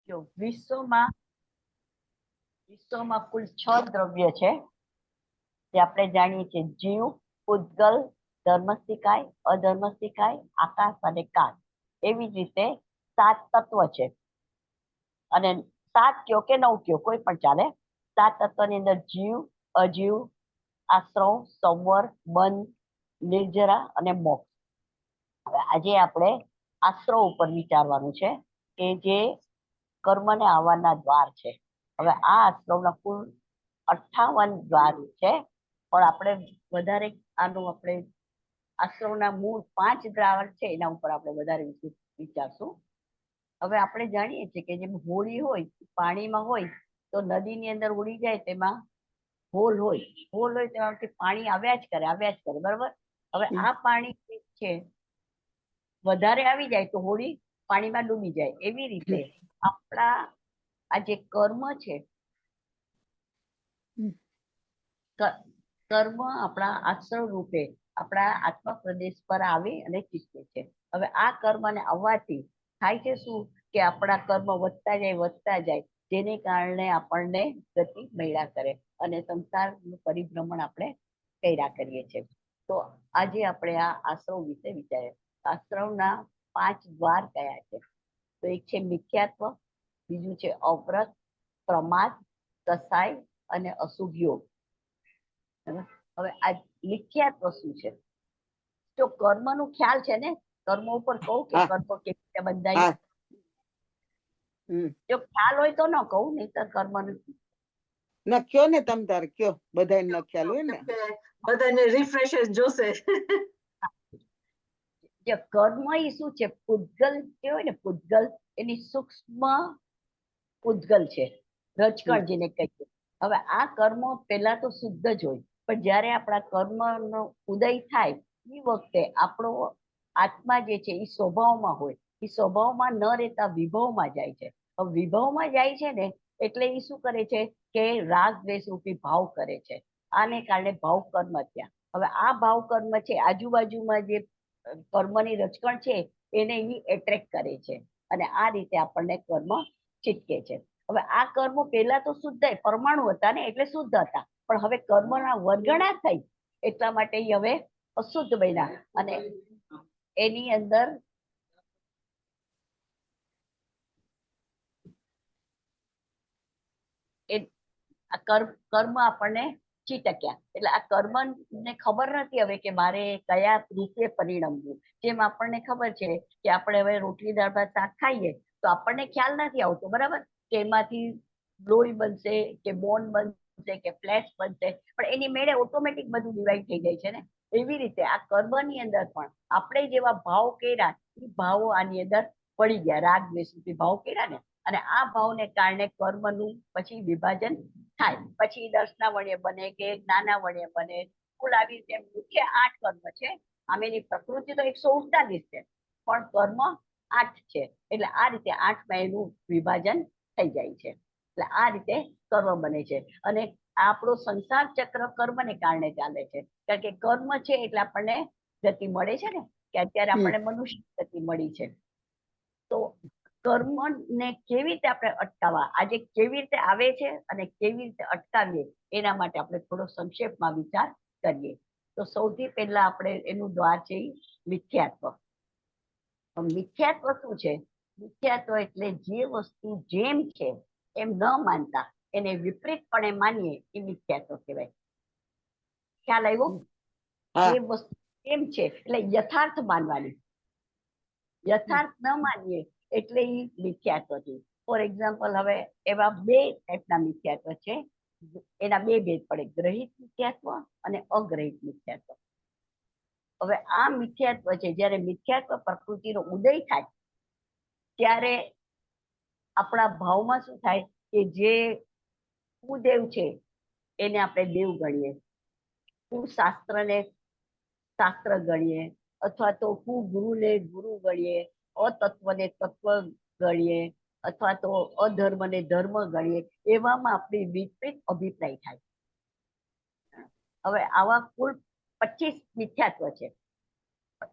જો વિશ્વમાં કુલ 6 દ્રવ્ય છે જે આપણે જાણીએ છીએ: જીવ, પૂતગલ, ધર્મસ્થિકાય, અધર્મસ્થિકાય, આકાશ અને કાળ. એવી જ રીતે 7 તત્વ છે. અને 7 કયો કે 9 કયો કોઈ પણ ચાલે. 7 તત્વની અંદર જીવ, અજીવ, આશ્રવ, સંવર, બંધ, નિર્જરા અને મોક્ષ. હવે આજે આપણે આશ્રવ ઉપર વિચારવાનું છે કે જે કર્મને આવવાના દ્વાર છે. હવે આ આશ્રવના કુલ 58 દ્વાર છે, પણ આપણે વધારે આનું આપણે આશ્રવના મૂળ 5 દ્વાર છે એના ઉપર આપણે વધારે વિચારશું. હવે આપણે જાણીએ છીએ કે જેમ હોળી હોય પાણીમાં હોય તો નદીની અંદર ઉડી જાય તેમાં હોલ હોય તેમાંથી પાણી આવ્યા જ કરે બરાબર. હવે આ પાણી છે વધારે આવી જાય તો હોળી પાણીમાં ડૂબી જાય. એવી રીતે આપણા આ જે કર્મ છે, કર્મ આપણા આશ્રવ રૂપે આપણા આત્મા પ્રદેશ પર આવી અને ચીકે છે. હવે આ કર્મને આવવાથી થાય છે શું કે આપણા કર્મ વધતા જાય જેને કારણે આપણને ગતિ મળ્યા કરે અને સંસારનું પરિભ્રમણ આપણે કર્યા કરીએ છીએ. તો આજે આપણે આ આશ્રવ વિશે વિચારીએ. આશ્રવના 5 દ્વાર કયા છે? તો એક છે મિથ્યાત્વ, બીજું છે અવ્રત, પ્રમાદ, કસાય અને અશુભ યોગ. હવે આ મિથ્યાત્વ શું છે? જો કર્મનું ખ્યાલ છે ને, કર્મ ઉપર કહું કે કર્મ કેવી રીતે બંધાય, જો ખ્યાલ હોય તો ન કહું, નહીં તો કર્મ ના કયો ને તમ તાર કયો, બધાને ન ખ્યાલ હોય ને, બધાને રિફ્રેશર જોશે. જે કર્મ એ શું છે? પૂતગલ કહેવાય ને, પૂતગલ એની સૂક્ષ્મ પૂતગલ છે, રજકણ જેને કહીએ. હવે આ કર્મ પહેલા તો શુદ્ધ જ હોય, પણ જ્યારે આપણા કર્મનો ઉદય થાય એ વખતે આપણો આત્મા જે છે એ સ્વભાવમાં હોય, એ સ્વભાવમાં ન રહેતા વિભવમાં જાય છે. હવે વિભવમાં જાય છે ને એટલે એ શું કરે છે કે રાગ દ્વેષ રૂપી ભાવ કરે છે. આને કારણે ભાવ કર્મ થયા. હવે આ ભાવ કર્મ છે આજુબાજુમાં જે કર્મની રચકણ છે એને એ એટ્રેક્ટ કરે છે અને આ રીતે આપણને કર્મ ચીટકે છે. હવે આ કર્મો પહેલા તો શુદ્ધ પરમાણુ હતા ને એટલે શુદ્ધ હતા, પણ હવે કર્મના વર્ગણા થઈ એટલા માટે હવે અશુદ્ધ બન્યા અને એની અંદર કર્મ આપણને ચીટક્યા. એટલે આ કર્મ ને ખબર નથી હવે કે મારે કયા રૂપે પરિણમવું. જેમ આપણને ખબર છે કે આપણે હવે રોટલી દાળ ભાત શાક ખાઈએ તો આપણને ખ્યાલ નથી આવતો બરાબર કે એમાંથી લોહી બનશે કે બોન બનશે કે ફ્લેશ બનશે, પણ એની મેળે ઓટોમેટિક બધું ડિવાઈડ થઈ જાય છે ને. એવી રીતે આ કર્મની અંદર પણ આપણે જેવા ભાવ કર્યા એ ભાવો આની અંદર પડી ગયા, રાગ દ્વેષથી ભાવ કર્યા ને, અને આ ભાવને કારણે કર્મનું પછી વિભાજન થાય. પછી દર્શના વડે બને કે જ્ઞાના વડે બને. કુલ આવી રીતે મુખ્ય 8 કર્મ છે. આમેની પ્રકૃતિ તો 148 છે, પણ કર્મ 8 છે. એટલે આ રીતે 8માં એનું વિભાજન થઈ જાય છે. એટલે આ રીતે કર્મ બને છે. અને આપણો સંસાર ચક્ર કર્મને કારણે ચાલે છે, કારણ કે કર્મ છે એટલે આપણને ગતિ મળે છે ને, કે અત્યારે આપણને મનુષ્ય ગતિ મળી છે. તો કર્મને કેવી રીતે આપણે અટકાવવા, આજે કેવી રીતે આવે છે અને કેવી રીતે અટકાવીએ એના માટે આપણે થોડો સંક્ષેપમાં વિચાર કરીએ. તો સૌથી પહેલા આપણે એનું દ્વાર છે મિથ્યાત્વ. મિથ્યાત્વ શું છે? મિથ્યાત્વ એટલે જે વસ્તુ જેમ છે એમ ન માનતા એને વિપરીતપણે માનીએ એ મિથ્યાત્વ કહેવાય. ખ્યાલ આવ્યો? જે વસ્તુ એમ છે એટલે યથાર્થ માનવાની, યથાર્થ ન માનીએ એટલે એ મિથ્યાત્વ છે. ફોર એક્ઝામ્પલ, હવે એવા 2 ટાઈપના મિથ્યાત્વ છે, એના 2 ભેદ પડે, ગ્રહિત મિથ્યાત્વ અને અગ્રહિત મિથ્યાત્વ. હવે આ મિથ્યાત્વ છે, જ્યારે મિથ્યાત્વ પ્રકૃતિનો ઉદય થાય ત્યારે આપણા ભાવમાં શું થાય કે જે કુદેવ છે એને આપણે દેવ ગણીએ, કુશાસ્ત્રને શાસ્ત્ર ગણીએ, અથવા તો કુગુરુને ગુરુ ગણીએ, અતત્વને તત્વ ગણીએ, અથવા તો અધર્મને ધર્મ ગણીએ. એવામાં આપણી વિપરીત અભિપ્રાય થાય. હવે આવા કુલ 25 મિથ્યાત્વ છે.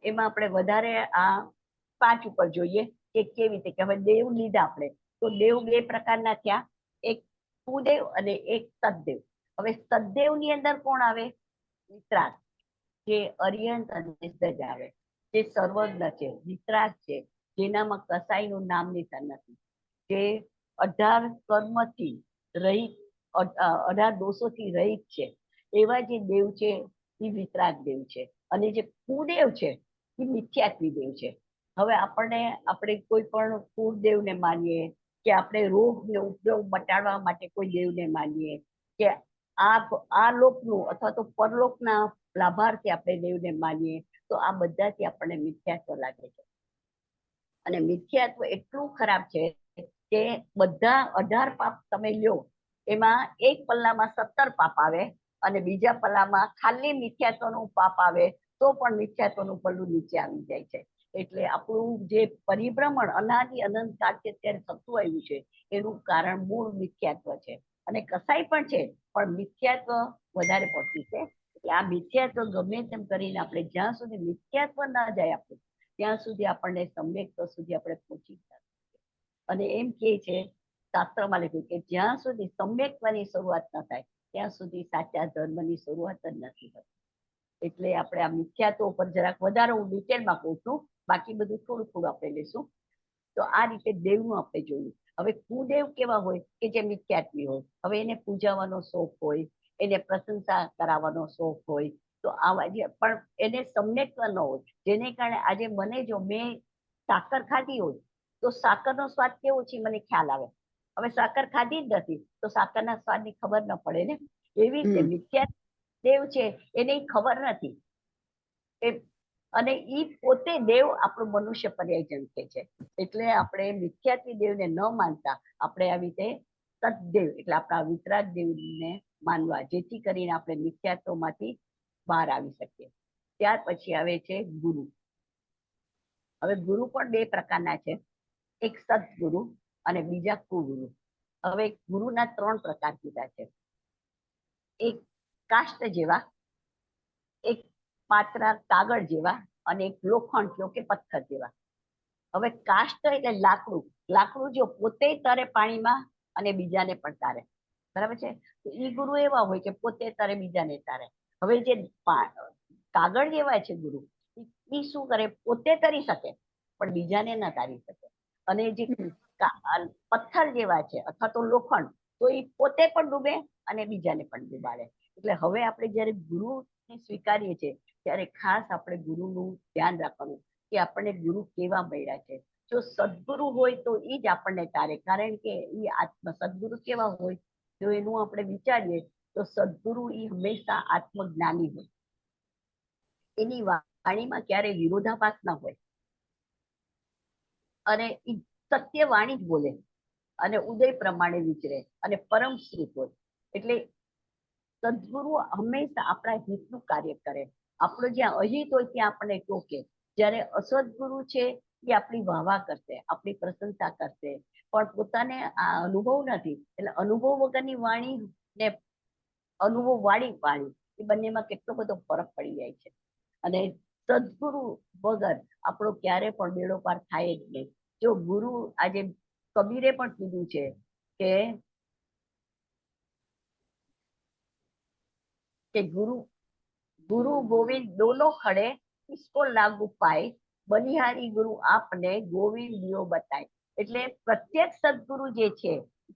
એમાં આપણે વધારે આ 5 ઉપર જોઈએ કે કેવી રીતે, કે હવે દેવ લીધા આપણે તો દેવ બે પ્રકારના થયા, એક કુદેવ અને એક સદદેવ. હવે સદદેવ ની અંદર કોણ આવે? વિતરાગ, જે અરિયંત અને સજ આવે, જે સર્વજ્ઞ છે. વિતરાગ છે જેનામાં કસાઈનું નામ નિશાન નથી, જે 18 કર્મથી રહિત, 18 દોષોથી રહિત છે, એવા જે દેવ છે એ વિતરાગ દેવ છે. અને જે કુદેવ છે એ મિથ્યાત્વી દેવ છે. હવે આપણે કોઈ પણ કુદેવને માનીએ, કે આપણે રોગને ઉપયોગ મટાડવા માટે કોઈ દેવને માનીએ, કે આ લોકનું અથવા તો પરલોકના લાભાર્થી આપણે દેવને માનીએ, તો આ બધાથી આપણને મિથ્યાત્વ લાગે છે. અને મિથ્યાત્વ એટલું ખરાબ છે કે બધા 18 પાપ તમે લ્યો, એમાં એક પલ્લામાં 17 પાપ આવે અને બીજા પલ્લામાં ખાલી મિથ્યાત્વનું પાપ આવે, તો પણ મિથ્યાત્વનું પલ્લું નીચે આવી જાય છે. એટલે આપણું જે પરિભ્રમણ અનાદિ અનંત કાળથી અત્યારે થતું આવ્યું છે, એનું કારણ મૂળ મિથ્યાત્વ છે. અને કસાઈ પણ છે, પણ મિથ્યાત્વ વધારે પડતું છે. એટલે આ મિથ્યાત્વ ગમે તેમ કરીને આપણે જ્યાં સુધી મિથ્યાત્વ ના જાય આપણું, ત્યાં સુધી આપણને સમ્યક્ત્વ સુધી આપણે પહોંચી શકીએ. અને એમ કે છે શાસ્ત્રમાં લખ્યું કે જ્યાં સુધી સમ્યક્ત્વની શરૂઆત ન થાય, ત્યાં સુધી સાચા ધર્મની શરૂઆત જ નથી થતી. એટલે આપણે આ મિથ્યાત્વ ઉપર જરાક વધારે હું ડિટેલમાં કહું છું, બાકી બધું થોડું થોડું આપણે લેશું. તો આ રીતે દેવનું આપણે જોયું. હવે કુદેવ કેવા હોય? કે જે મિથ્યાત્વી હોય. હવે એને પૂજાવાનો શોખ હોય, એને પ્રશંસા કરાવવાનો શોખ હોય, તો આવા જે પણ એને સમ્યક્ત્વ ન હોય, જેને કારણે આજે મને જો મેં સાકર ખાધી હોય, તો સાકરનો સ્વાદ કેવો છે મને ખ્યાલ આવે. હવે સાકર ખાધી જ નથી તો સાકરના સ્વાદની ખબર ન પડે ને. એવી રીતે મિથ્યા દેવ છે એને ખબર નથી, અને ઈ પોતે દેવ આપણું મનુષ્ય પર્યાયજન કે છે. એટલે આપણે મિથ્યાત્વી દેવને ન માનતા આપણે આવી રીતે સદદેવ એટલે આપણા વિતરાગ દેવને માનવા, જેથી કરીને આપણે મિથ્યાત્વમાંથી બહાર આવી શકીએ. ત્યાર પછી આવે છે ગુરુ. હવે ગુરુ પણ બે પ્રકારના છે, એક સદગુરુ અને બીજા કુગુરુ. હવે ગુરુના 3 પ્રકાર કીધા છે, એક કાષ્ટ જેવા, એક પાત્રા કાગળ જેવા, અને એક લોખંડ કે પથ્થર જેવા. હવે કાષ્ટ એટલે લાકડું. લાકડું જો પોતે તરે પાણીમાં અને બીજાને પણ તારે, બરાબર છે. એ ગુરુ એવા હોય કે પોતે તરે બીજાને તારે. હવે જે કાગળ જેવા છે ગુરુ, એ શું કરે? પોતે તરી શકે પણ બીજાને ન તારી શકે. અને જે પથ્થર જેવા છે અથવા તો લોખંડ, તો એ પોતે પણ ડૂબે અને બીજાને પણ ડૂબાડે. એટલે હવે આપણે જયારે ગુરુને સ્વીકારીએ છીએ, ત્યારે ખાસ આપણે ગુરુનું ધ્યાન રાખવાનું કે આપણને ગુરુ કેવા મળ્યા છે. જો સદગુરુ હોય તો એ જ આપણને તારે, કારણ કે એ સદગુરુ કેવા હોય, જો એનું આપણે વિચારીએ તો સદગુરુ એ હંમેશા આત્મજ્ઞાની હોય. એની વાણીમાં ક્યારેય વિરોધાભાસ ન હોય, અને એ સત્ય વાણી જ બોલે, અને ઉદય પ્રમાણે વિચરે, અને પરમ શ્રુત હોય. એટલે સદગુરુ હંમેશા આપણા હિતનું કાર્ય કરે. આપણો જ્યાં અહિત હોય ત્યાં આપણને ટોકે. જ્યારે અસદગુરુ છે એ આપણી વાહવા કરશે, આપણી પ્રશંસા કરશે, પણ પોતાને આ અનુભવ નથી. એટલે અનુભવ વગરની વાણી ને અનુભવ વાળી વાણી, એ બંનેમાં કેટલો બધો ફરક પડી જાય છે. અને સદગુરુ વગર આપણો ક્યારે પણ બેડો પાર થાય જ નહીં. જો ગુરુ, આજે કબીરે પણ કીધું છે કે ગુરુ ગોવિંદ દોનો ખડે, इसको लागू पाए, બનિહારી ગુરુ આપને ગોવિંદ દિયો બતાય. એટલે પ્રત્યક્ષ સદગુરુ જે છે,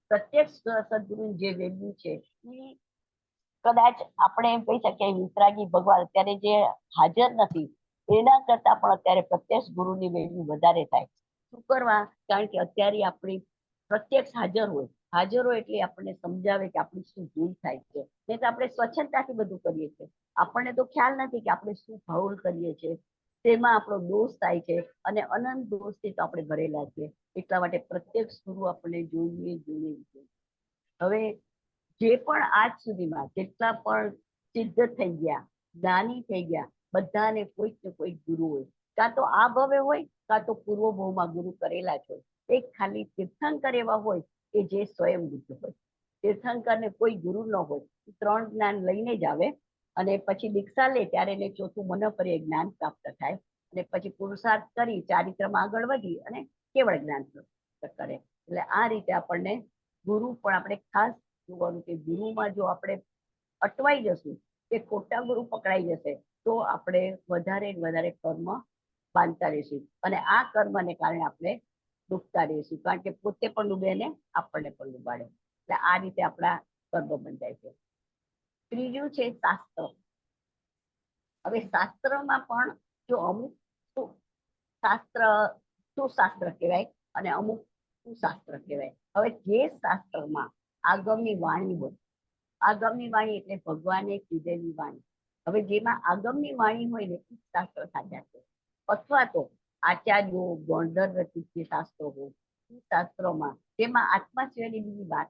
પ્રત્યક્ષ સદગુરુ જે વેલ્યુ છે, એ કદાચ આપણે એમ કહી શકીએ વિતરાગી ભગવાન અત્યારે જે હાજર નથી, એના કરતા પણ અત્યારે પ્રત્યક્ષ ગુરુની વેલ્યુ વધારે થાય. શું કરવા? કારણ કે અત્યારે આપણી પ્રત્યક્ષ હાજર હોય એટલે આપણને સમજાવે કે આપણી શું ભૂલ થાય છે. નહીં તો આપણે સ્વચ્છતાથી બધું કરીએ છીએ, આપણને તો ખ્યાલ નથી કે આપણે શું ભૂલ કરીએ છીએ, તેમાં આપણો દોષ થાય છે, અને અનંત દોષથી તો આપણે ભરેલા છીએ. એટલા માટે પ્રત્યક્ષ ગુરુ આપણે જોઈએ. હવે જે પણ આજ સુધીમાં જેટલા પણ સિદ્ધ થઈ ગયા, જ્ઞાની થઈ ગયા, બધાને કોઈક ને કોઈક ગુરુ હોય. કાં તો આ ભવે હોય, કાં તો પૂર્વ ભવમાં ગુરુ કરેલા જ હોય. એક ખાલી તીર્થંકર એવા હોય કે જે સ્વયં બુદ્ધ હોય. તીર્થંકરને કોઈ ગુરુ ન હોય, 3 જ્ઞાન લઈને જ આવે, અને પછી દીક્ષા લે ત્યારે એને 4થું મનોપર્ય જ્ઞાન પ્રાપ્ત થાય, અને પછી પુરુષાર્થ કરી ચારિત્રમાં આગળ વધી અને કેવળ જ્ઞાન પ્રાપ્ત કરે. એટલે આ રીતે આપણને ગુરુ પણ આપણે ખાસ જોવાનું કે ગુરુમાં જો આપણે અટવાઈ જશું કે ખોટા ગુરુ પકડાઈ જશે તો આપણે વધારે ને વધારે કર્મ બાંધતા રહીશું અને આ કર્મને કારણે આપણે ડૂબતા રહીશું કારણ કે પોતે પણ ડૂબે ને આપણને પણ ડૂબાડે એટલે આ રીતે આપણા કર્મ બંધાય છે. ત્રીજું છે શાસ્ત્ર. હવે શાસ્ત્રમાં પણ જો અમુક શાસ્ત્ર સુશાસ્ત્ર કહેવાય અને અમુક સુશાસ્ત્ર કહેવાય. હવે જે શાસ્ત્રમાં આગમની વાણી હોય, આગમની વાણી એટલે ભગવાને કીધેલી વાણી. હવે જેમાં આગમની વાણી હોય ને એ શાસ્ત્ર સાચા છે. અથવા તો આચાર્યો ગોંડર રચિત જે શાસ્ત્રો હોય એ શાસ્ત્રોમાં જેમાં આત્મા સિવાયની બીજી વાત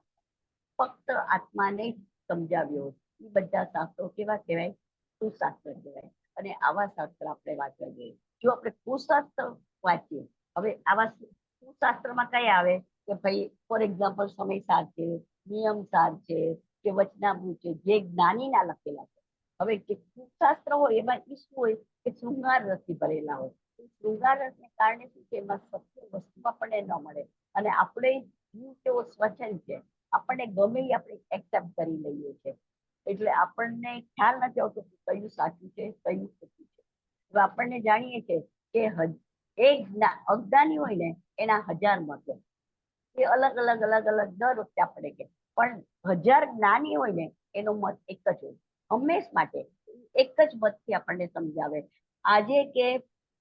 ફક્ત આત્માને જ સમજાવ્યો હોય એ બધા શાસ્ત્રો કેવા કહેવાય? સુશાસ્ત્ર કહેવાય. અને આવા શાસ્ત્ર આપણે વાંચવા જોઈએ. જો આપણે કુશાસ્ત્ર વાંચીએ, હવે આવા સુશાસ્ત્રમાં કયા આવે કે ભાઈ ફોર એક્ઝામ્પલ સમય સાર છે, નિયમ સાર છે કે વચનામૃત છે, જે જ્ઞાનીના લખેલા છે. હવે જે કુશાસ્ત્ર હોય એમાં શું હોય કે શૃંગાર રસથી ભરેલા હોય. શૃંગાર રસને કારણે શું છે એમાં સત્ય વસ્તુ આપણને ન મળે અને આપણે જીવ કેવો સ્વચન છે, આપણને ગમે એ આપણે એક્સેપ્ટ કરી લઈએ છીએ. એટલે આપણને ખ્યાલ નથી આવતો કયું સાચું છે કયું ખોટું છે. હવે આપણને જાણીએ છીએ કે એક અજ્ઞાની હોય ને એના 1000 મત હોય. એ અલગ અલગ અલગ અલગ દર વખતે આપણે કે પણ 1000 જ્ઞાની હોય ને એનો મત એક જ હોય હંમેશ માટે. એક જ મતથી આપણને સમજાવે. આજે કે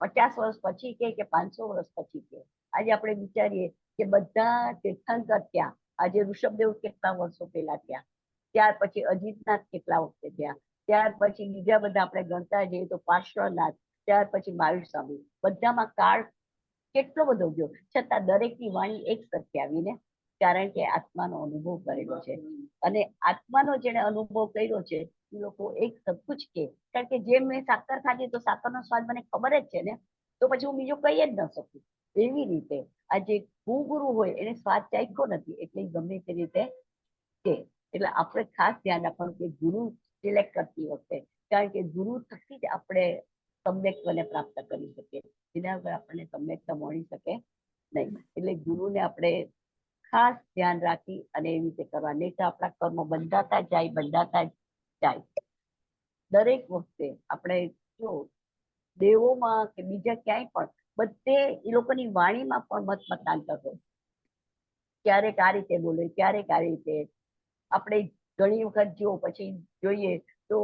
50 વર્ષ પછી કે 500 વર્ષ પછી કે આજે આપણે વિચારીએ કે બધા તીર્થંકર ત્યાં આજે ઋષભદેવ કેટલા વર્ષો પહેલા થયા, ત્યાર પછી અજીતનાથ કેટલા વખતે થયા, ત્યાર પછી બીજા બધા આપણે ગણતા જઈએ તો પાર્શ્વનાથ, ત્યાર પછી મહાવીર સ્વામી, બધામાં કાળ કેટલો બધો ગયો છતાં દરેકની વાણી એક સરખી આવીને કારણ કે આત્માનો અનુભવ કરેલો છે. અને આત્માનો જેને અનુભવ કર્યો છે એ લોકો એક સરખું જ કે કારણ કે જેમ મેં સાકર ખાધી તો સાકરનો સ્વાદ મને ખબર જ છે ને, તો પછી હું બીજું કહી જ ન શકું. એવી રીતે આ જે કુગુરુ હોય એને સ્વાદ ચાખ્યો નથી એટલે ગમે તે રીતે કે એટલે આપણે ખાસ ધ્યાન રાખવાનું કે ગુરુ સિલેક્ટ કરતી વખતે કારણ કે ગુરુ થકી જ આપણે સમ્યક્ત્વને પ્રાપ્ત કરી શકીએ. એના વગર આપણને સમ્યક્તા મળી શકે નહીં. એટલે ગુરુને આપણે ખાસ ધ્યાન રાખી અને એવી રીતે કરવા, નહીં તો આપણા કર્મ બંધાતા જાય. દરેક વખતે આપણે જો દેવોમાં કે બીજા ક્યાંય પણ બધે એ લોકોની વાણીમાં પણ મતાંતર હોય. ક્યારેક આ રીતે બોલે, ક્યારેક આ રીતે. આપણે ઘણી વખત જો પછી જોઈએ તો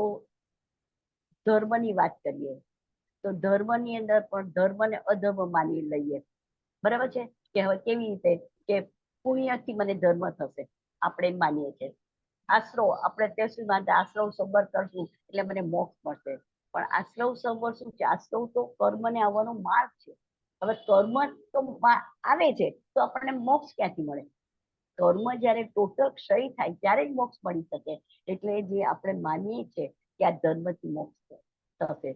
ધર્મની વાત કરીએ તો ધર્મની અંદર પણ ધર્મને અધર્મ માની લઈએ. બરાબર છે કે હવે કેવી રીતે કે પુણ્યથી મને ધર્મ થશે આપણે એમ માનીએ છીએ. આશ્રવ આપણે ત્યાં સુધી માનતા આશ્રવ સબર કરશું એટલે મને મોક્ષ મળશે. પણ આશ્રવ સબર શું છે? આશ્રવ તો કર્મને આવવાનો માર્ગ છે. હવે કર્મ તો આવે છે તો આપણને મોક્ષ ક્યાંથી મળે? કર્મ જયારે ટોટલ ક્ષય થાય ત્યારે જ મોક્ષ મળી શકે. એટલે જે આપણે માનીએ છીએ કે આ ધર્મથી મોક્ષ થશે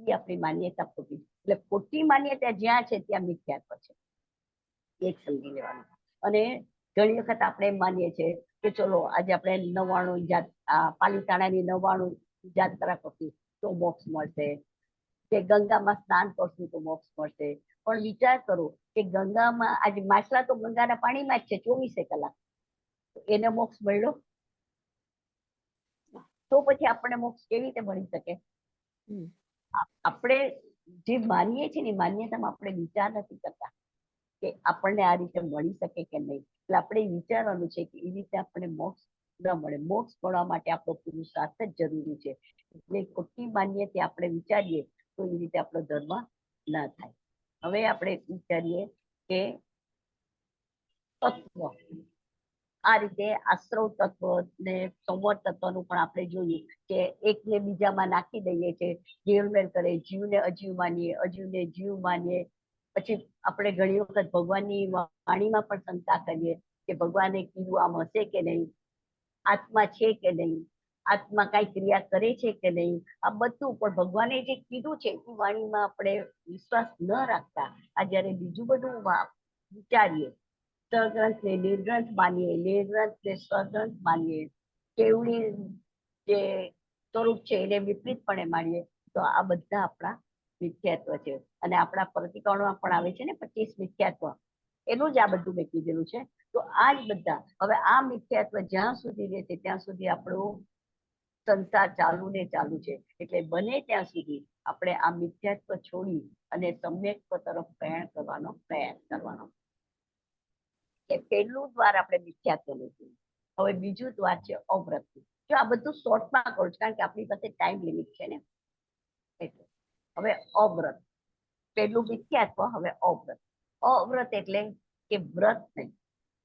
એ આપણી માન્યતા ખોટી. એટલે ખોટી માન્યતા જ્યાં છે ત્યાં મિથ્યાત્વ છે, એક સમજી લેવાનું. અને ઘણી વખત આપણે એમ માનીએ છીએ કે ચલો આજે આપણે 99 પાલીતાણાની 99 જાત્રા કરશું તો મોક્ષ મળશે, કે ગંગામાં સ્નાન કરશું તો મોક્ષ મળશે. પણ વિચાર કરો કે ગંગામાં આજે માછલા તો ગંગાના પાણીમાં જ છે 24 કલાક, એને મોક્ષ મળ્યો તો પછી આપણને મોક્ષ કેવી રીતે મળી શકે? આપણે જે માનીએ છીએ ને માન્યતામાં આપણે વિચાર નથી કરતા કે આપણને આ રીતે મળી શકે કે નહીં. એટલે આપણે વિચારવાનું છે કે એ રીતે આપણને મોક્ષ ન મળે. મોક્ષ મળવા માટે આપણો પુરુષાર્થ જ જરૂરી છે. એટલે ખોટી માન્યતા આપણે વિચારીએ તો એ રીતે આપણો ધર્મ ના થાય. હવે આપણે વિચારીએ કે તત્વ, આ રીતે આશ્રવ તત્વ ને સંવર તત્વનું પણ આપણે જોયું કે એકને બીજામાં નાખી દઈએ છીએ, ઘેરમેળ કરે, જીવને અજીવ માનીએ, અજીવને જીવ માનીએ. પછી આપણે ઘણી વખત ભગવાનની વાણીમાં પણ શંકા કરીએ કે ભગવાને કીધું આમ હશે કે નહીં, આત્મા છે કે નહીં, આત્મા કઈ ક્રિયા કરે છે કે નહીં. આ બધું પણ ભગવાને જે કીધું છે એ વાણીમાં આપણે વિશ્વાસ ન રાખતા આ જયારે બીજું બધું વિચારીએ, સગ્રંથ ને નિર્ગ્રંથ માનીએ, નિર્ગ્રંથ ને સ્વગ્રંથ માનીએ, કેવડી જે સ્વરૂપ છે એને વિપરીતપણે માનીએ તો આ બધા આપણા મિથ્યાત્વ છે. અને આપણા પ્રતિકરણમાં પણ આવે છે ને 25 મિથ્યાત્વ. એનું જ આ બધું મેં કીધેલું છે. તો આ જ બધા હવે આ મિથ્યાત્વ જ્યાં સુધી રહે છે ત્યાં સુધી આપણું સંસાર ચાલુ ને ચાલુ છે. એટલે બને ત્યાં સુધી આપણે આ મિથ્યાત્વ છોડી અને સમ્યક્ત્વ તરફ પ્રયાણ કરવાનો પ્રયાસ કરવાનો. એ પહેલું દ્વાર આપણે મિથ્યાત્વ લીધું. હવે બીજું દ્વાર છે અવ્રતનું. જો આ બધું શોર્ટમાં કરું છું કારણ કે આપણી પાસે ટાઈમ લિમિટ છે ને. એટલે હવે અવ્રત, પહેલું મિથ્યાત્વ, હવે અવ્રત. અવ્રત એટલે કે વ્રત નહીં,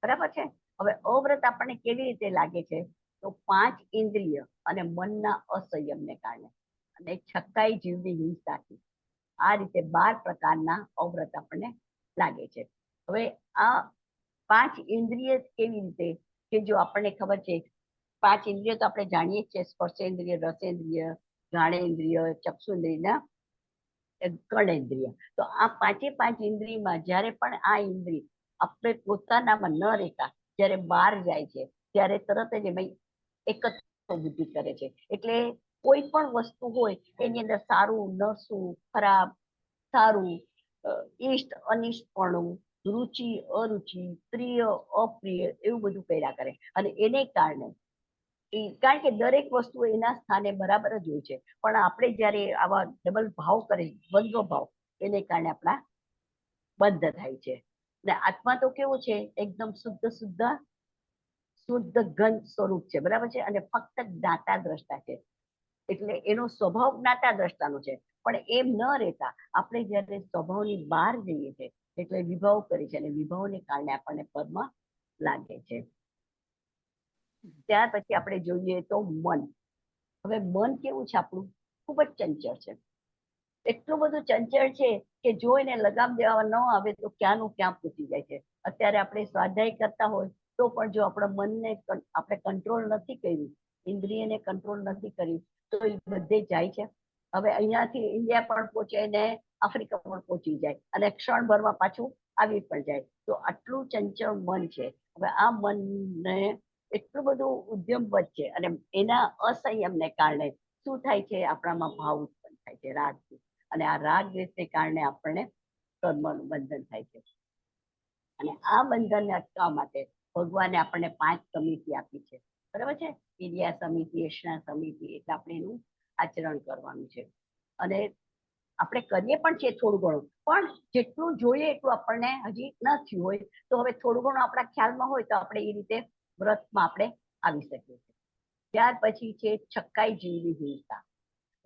બરાબર છે. હવે અવ્રત આપણને કેવી રીતે લાગે છે? તો 5 ઇન્દ્રિય અને મનના અસંયમને કારણે અને છક્કાઈ જીવની હિંસાથી આ રીતે 12 પ્રકારના અવ્રત આપણને લાગે છે. હવે આ 5 ઇન્દ્રિય કેવી રીતે? કે જો આપણને ખબર છે 5 ઇન્દ્રિય તો આપણે જાણીએ છીએ, સ્પર્શેન્દ્રિય, રસેન્દ્રિય, ઘ્રાણેન્દ્રિય, ચક્ષુન્દ્રિય, કર્ણેન્દ્રિય. તો આ 5 ઇન્દ્રિયમાં જ્યારે પણ આ ઇન્દ્રિય આપણે પોતાનામાં ન રહેતા જ્યારે બહાર જાય છે ત્યારે તરત જ એમાં એકત્વ બુદ્ધિ કરે છે. એટલે કોઈ પણ વસ્તુ હોય એની અંદર સારું, નરસું, ખરાબ, સારું, ઈષ્ટ અનિષ્ટપણું, રુચિ અરુચિ, પ્રિય અપ્રિય, એવું બધું કર્યા કરે. અને એને કારણે કારણ કે દરેક વસ્તુ એના સ્થાને બરાબર જ હોય છે, પણ આપણે જ્યારે આવા ડબલ ભાવ કરે, દ્વંદ્વ ભાવ, એને કારણે આપણા બંધ થાય છે. ને આત્મા તો કેવું છે? એકદમ શુદ્ધ શુદ્ધ શુદ્ધ ઘન સ્વરૂપ છે, બરાબર છે. અને ફક્ત જ્ઞાતા દ્રષ્ટા છે. એટલે એનો સ્વભાવ જ્ઞાતા દ્રષ્ટાનો છે. પણ એમ ન રહેતા આપણે જ્યારે સ્વભાવની બહાર જઈએ છીએ એટલે વિભાવ કરી છે, અને વિભાવને કારણે આપણને પદ્મ લાગે છે. ત્યાર પછી આપણે જોઈએ તો મન. હવે મન કેવું છે? આપણું ખૂબ જ ચંચળ છે. એટલું બધું ચંચળ છે કે જો એને લગામ દેવા ન આવે તો ક્યાંનું ક્યાં પૂછી જાય છે. અત્યારે આપણે સ્વાધ્યાય કરતા હોય તો પણ જો આપણા મનને આપણે કંટ્રોલ નથી કર્યું, ઇન્દ્રિયને કંટ્રોલ નથી કરી, તો એ બધે જાય છે. હવે અહીંયાથી ઇન્ડિયા પણ પહોંચે ને આફ્રિકા પણ પહોંચી જાય અને ક્ષણભરમાં પાછું આવી પણ જાય. તો આટલું ચંચળ મન છે. હવે આ મનને એટલું બધું ઉદ્યમ વચ્ચે અને એના અસંયમને કારણે શું થાય છે? આપણામાં ભાવ ઉત્પન્ન થાય છે, રાગ. અને આ રાગ દ્વેષને કારણે આપણને કર્મનું બંધન થાય છે. અને આ બંધનને અટકાવવા માટે ભગવાને આપણને 5 સમિતિ આપી છે, બરાબર છે. ક્રિયા સમિતિ, એષણા સમિતિ, એટલે આપણે એનું આચરણ કરવાનું છે. અને આપણે કરીએ પણ છીએ થોડું ઘણું, પણ જેટલું જોઈએ એટલું આપણને હજી ન થયું હોય તો હવે થોડું ઘણું આપણા ખ્યાલમાં હોય તો આપણે એ રીતે વ્રતમાં આપણે આવી શકીએ છીએ. ત્યાર પછી છે છક્કાઈ જીવની હિંસા.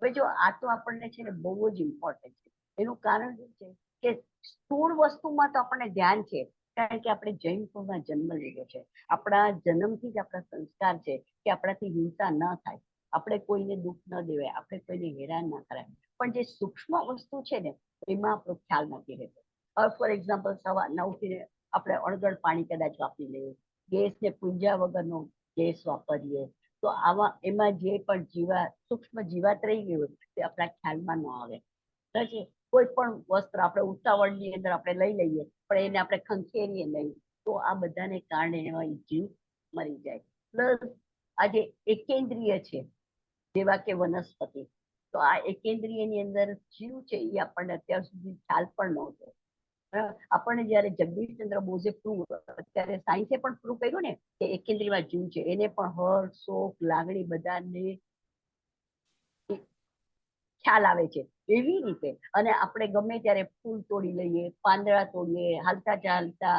હવે જો આ તો આપણને છે ને બહુ જ ઇમ્પોર્ટન્ટ છે. એનું કારણ શું છે કે સ્થૂળ વસ્તુમાં તો આપણને ધ્યાન છે, કારણ કે આપણે જૈન કુળમાં જન્મ લીધો છે. આપણા જન્મથી જ આપણા સંસ્કાર છે કે આપણાથી હિંસા ન થાય, આપણે કોઈને દુઃખ ન દેવાય, આપણે કોઈને હેરાન ના કરાય. પણ જે સૂક્ષ્મ વસ્તુ છે ને એમાં આપણો ખ્યાલ નથી રહેતો. ફોર એક્ઝામ્પલ, સવારના ઉઠીને આપણે અણગળ પાણી કદાચ વાપરી લઈએ, ગેસને પૂંજા વગરનો ગેસ વાપરીએ, તો આવા એમાં જે પણ સૂક્ષ્મ જીવાત રહી ગઈ હોય તે આપણા ખ્યાલમાં ન આવે. કોઈ પણ વસ્ત્ર આપણે ઉતાવળની અંદર આપણે લઈ લઈએ પણ એને આપણે ખંખેરીએ નહીં તો આ બધાને કારણે એમાં જીવ મરી જાય. પ્લસ આ જે એકેન્દ્રિય છે જેવા કે વનસ્પતિ, તો આ એકેન્દ્રિયની અંદર જીવ છે એ આપણને અત્યાર સુધી ખ્યાલ પણ નહોતો. આપણને જયારે જગદીશચંદ્ર બોઝે અત્યારે સાયન્સે પણ પ્રૂવ કર્યું ને કે એકેન્દ્રિયમાં જીવ છે, એને પણ હર્ષ, શોક, લાગણી બધાને ખ્યાલ આવે છે એવી રીતે. અને આપણે ગમે ત્યારે ફૂલ તોડી લઈએ, પાંદડા તોડીએ, હાલતા ચાલતા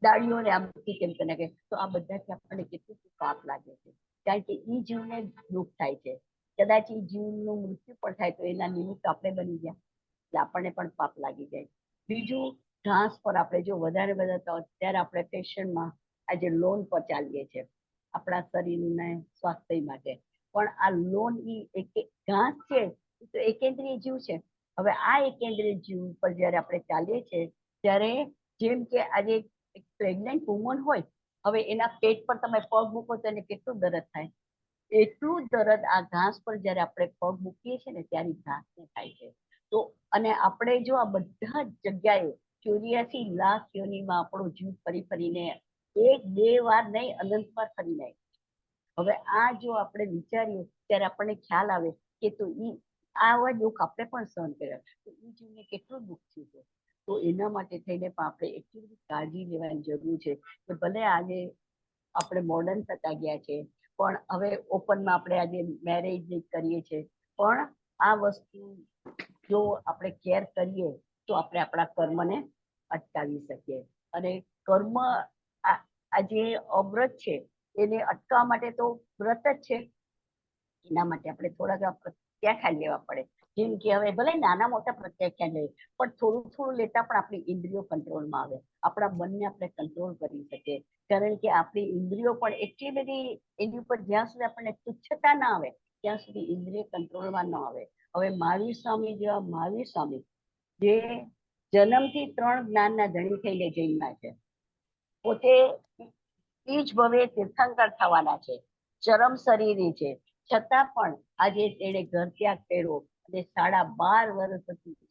ડાળીઓને આમ કેમ કે નાખે, તો આ બધાથી આપણને કેટલું પાપ લાગે છે, કારણ કે એ જીવને દુઃખ થાય છે. કદાચ એ જીવનું મૃત્યુ પણ થાય તો એના નિમિત્ત આપણે બની ગયા એટલે આપણને પણ પાપ લાગી જાય. બીજું, ઘાસ પર આપણે જો વધારે તો અત્યારે આપણે ફેશનમાં આજે લોન પર ચાલીએ છીએ આપણા શરીરને સ્વાસ્થ્ય માટે, પણ આ લોન ઘાસ છે તો એકેન્દ્રિય જીવ છે. હવે આ એકેન્દ્રિય જીવ પર જયારે આપણે ચાલીએ છીએ ત્યારે જેમ કે આજે એક પ્રેગ્નન્ટ વુમન હોય, હવે એના પેટ પર તમે પગ મૂકો તો એને કેટલું દર્દ થાય, એટલું દર્દ આ ઘાસ પર જયારે આપણે પગ મૂકીએ છીએ ને ત્યારે ઘાસને થાય છે. તો અને આપણે જો આ બધા જગ્યાએ 84 લાખ યોનિમાં આપણો જીવ ફરી ફરીને 1-2 વાર નહીં અનંતવાર ફરી જાય. હવે આ જો આપણે વિચારીએ ત્યારે આપણને ખ્યાલ આવે કે તો આવા દુઃખ આપણે પણ સહન કર્યા તો એ જીવને કેટલું દુઃખ થયું છે. તો એના માટે થઈને પણ આપણે એટલી બધી કાળજી લેવાની જરૂર છે કે ભલે આજે આપણે મોડર્ન થતા ગયા છે, પણ હવે ઓપનમાં આપણે આજે મેરેજ કરીએ છીએ, પણ આ વસ્તુ જો આપણે કેર કરીએ તો આપણે આપણા કર્મને અટકાવી શકીએ. અને કર્મ આ જે અવ્રત છે એને અટકાવવા માટે તો વ્રત જ છે. એના માટે આપણે થોડા પ્રત્યાખ્યાન લેવા પડે. જેમ કે હવે ભલે નાના મોટા પ્રત્યાખ્યાન લઈએ, પણ થોડું થોડું લેતા પણ આપણી ઇન્દ્રિયો કંટ્રોલમાં આવે, આપણા મનને આપણે કંટ્રોલ કરી શકીએ. કારણ કે આપણી ઇન્દ્રિયો પણ એટલી બધી એની ઉપર જ્યાં સુધી આપણને તુચ્છતા ના આવે ત્યાં સુધી ઇન્દ્રિય કંટ્રોલમાં ન આવે. હવે મહાવીર સ્વામી જેવા મહાવીર સ્વામી જે જન્મથી 3 જ્ઞાનના ધણી થઈને જન્મ્યા છે, પોતે ઈજ ભવે તીર્થંકર થવાના છે, ચરમ શરીરી છે, છતાં પણ આજે તેણે ઘર ત્યાગ કર્યો અને 12.5 વર્ષ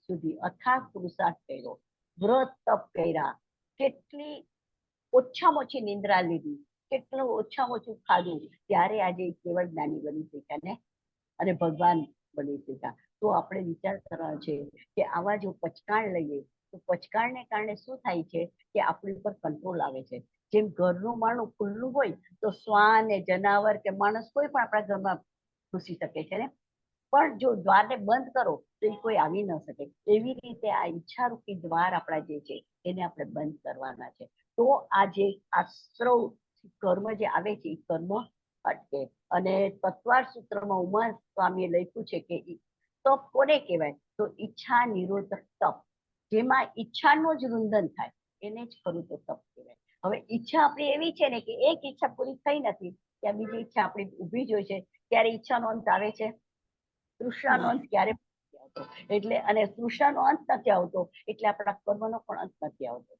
સુધી અથાગ પુરુષાર્થ કર્યો, વ્રત તપ કર્યા, કેટલી ઓછામાં ઓછી નિંદ્રા લીધી, કેટલું ઓછામાં ઓછું ખાધું, ત્યારે આજે કેવળ જ્ઞાની બની શક્યા ને અને ભગવાન બની શક્યા. તો આપણે વિચાર કરવાનો છે કે આવા જો પચકાણ લઈએ તો પચકાણને કારણે શું થાય છે કે આપણી ઉપર કંટ્રોલ આવે છે. જેમ ઘરનું માળું ખુલ્લું હોય તો શ્વાન ને જનાવર કે માણસ કોઈ પણ આપણા ઘરમાં ઘૂસી શકે છે ને, પણ જો દ્વારને બંધ કરો તો એ કોઈ આવી ન શકે. એવી રીતે આ ઈચ્છારૂપી દ્વાર આપણા જે છે એને આપણે બંધ કરવાના છે. તો આ જે આશ્રવ કર્મ જે આવે છે એ કર્મ અટકે. અને તત્વાર સૂત્રમાં ઉમા સ્વામીએ લખ્યું છે કે તપ કોને કહેવાય? તો ઈચ્છા નિરોધક તપ, જેમાં ઈચ્છાનું જ રૂંધન થાય એને જ ખરું તો તપ કહેવાય. હવે ઈચ્છા આપણી એવી છે ને કે એક ઈચ્છા પૂરી થઈ નથી ત્યાં બીજી ઈચ્છા આપણી ઊભી જ હોય છે, ત્યારે ઈચ્છાનો અંત આવે છે? તૃષ્ણાનો અંત ક્યારે આવતો? એટલે અને તૃષ્ણાનો અંત નથી આવતો એટલે આપણા કર્મનો પણ અંત નથી આવતો.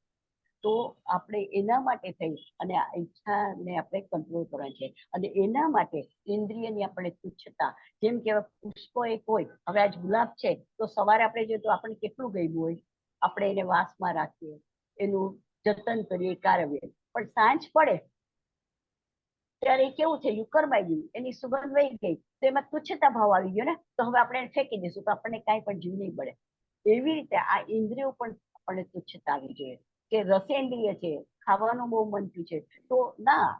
તો આપણે એના માટે થઈ અને આ ઈચ્છાને આપણે કંટ્રોલ કરવાની છે. અને એના માટે ઇન્દ્રિયની આપણે તુચ્છતા, જેમ કે પુષ્પો એક હોય, હવે આજ ગુલાબ છે તો સવારે આપણે જોઈએ તો આપણને કેટલું ગમ્યું હોય, આપણે એને વાસમાં રાખીએ, એનું જતન કરીએ, કારવીએ, પણ સાંજ પડે ત્યારે કેવું થયું, કરમાઈ ગયું, એની સુગંધ વહી ગઈ, તો એમાં તુચ્છતા ભાવ આવી ગયો ને, તો હવે આપણે એને ફેંકી દઈશું તો આપણને કાંઈ પણ જીવ નહીં પડે. એવી રીતે આ ઇન્દ્રિયો પણ આપણને તુચ્છતા આવી જોઈએ કે રસેન્દ્રિય છે, ખાવાનું બહુ મન થયું છે તો ના,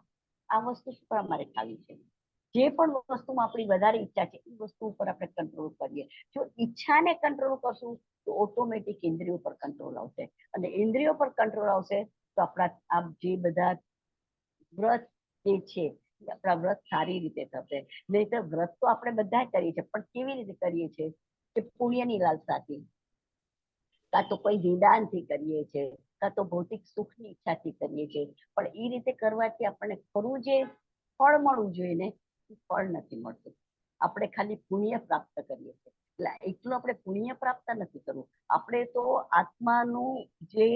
આ વસ્તુ શું અમારે ખાવી છે, જે પણ વસ્તુમાં આપણી વધારે ઈચ્છા છે એ વસ્તુ ઉપર આપણે કંટ્રોલ કરીએ. જો ઈચ્છાને કંટ્રોલ કરશું તો ઓટોમેટિક ઇન્દ્રિયો પર કંટ્રોલ આવશે, અને ઇન્દ્રિયો પર કંટ્રોલ આવશે તો આપણા આ જે બધા વ્રત જે છે આપણા વ્રત સારી રીતે થશે. નહીં તો વ્રત તો આપણે બધા કરીએ છીએ, પણ કેવી રીતે કરીએ છીએ કે પુણ્યની લાલસાથી, કાં તો કોઈ વિધાનથી કરીએ છીએ, કાં તો ભૌતિક સુખની ઈચ્છાથી કરીએ છીએ, પણ એ રીતે કરવાથી આપણને ખરું જે ફળ મળવું જોઈએ ને એ ફળ નથી મળતું. આપણે ખાલી પુણ્ય પ્રાપ્ત કરીએ છીએ. એટલે એટલું આપણે પુણ્ય પ્રાપ્ત નથી કરવું, આપણે તો આત્માનું જે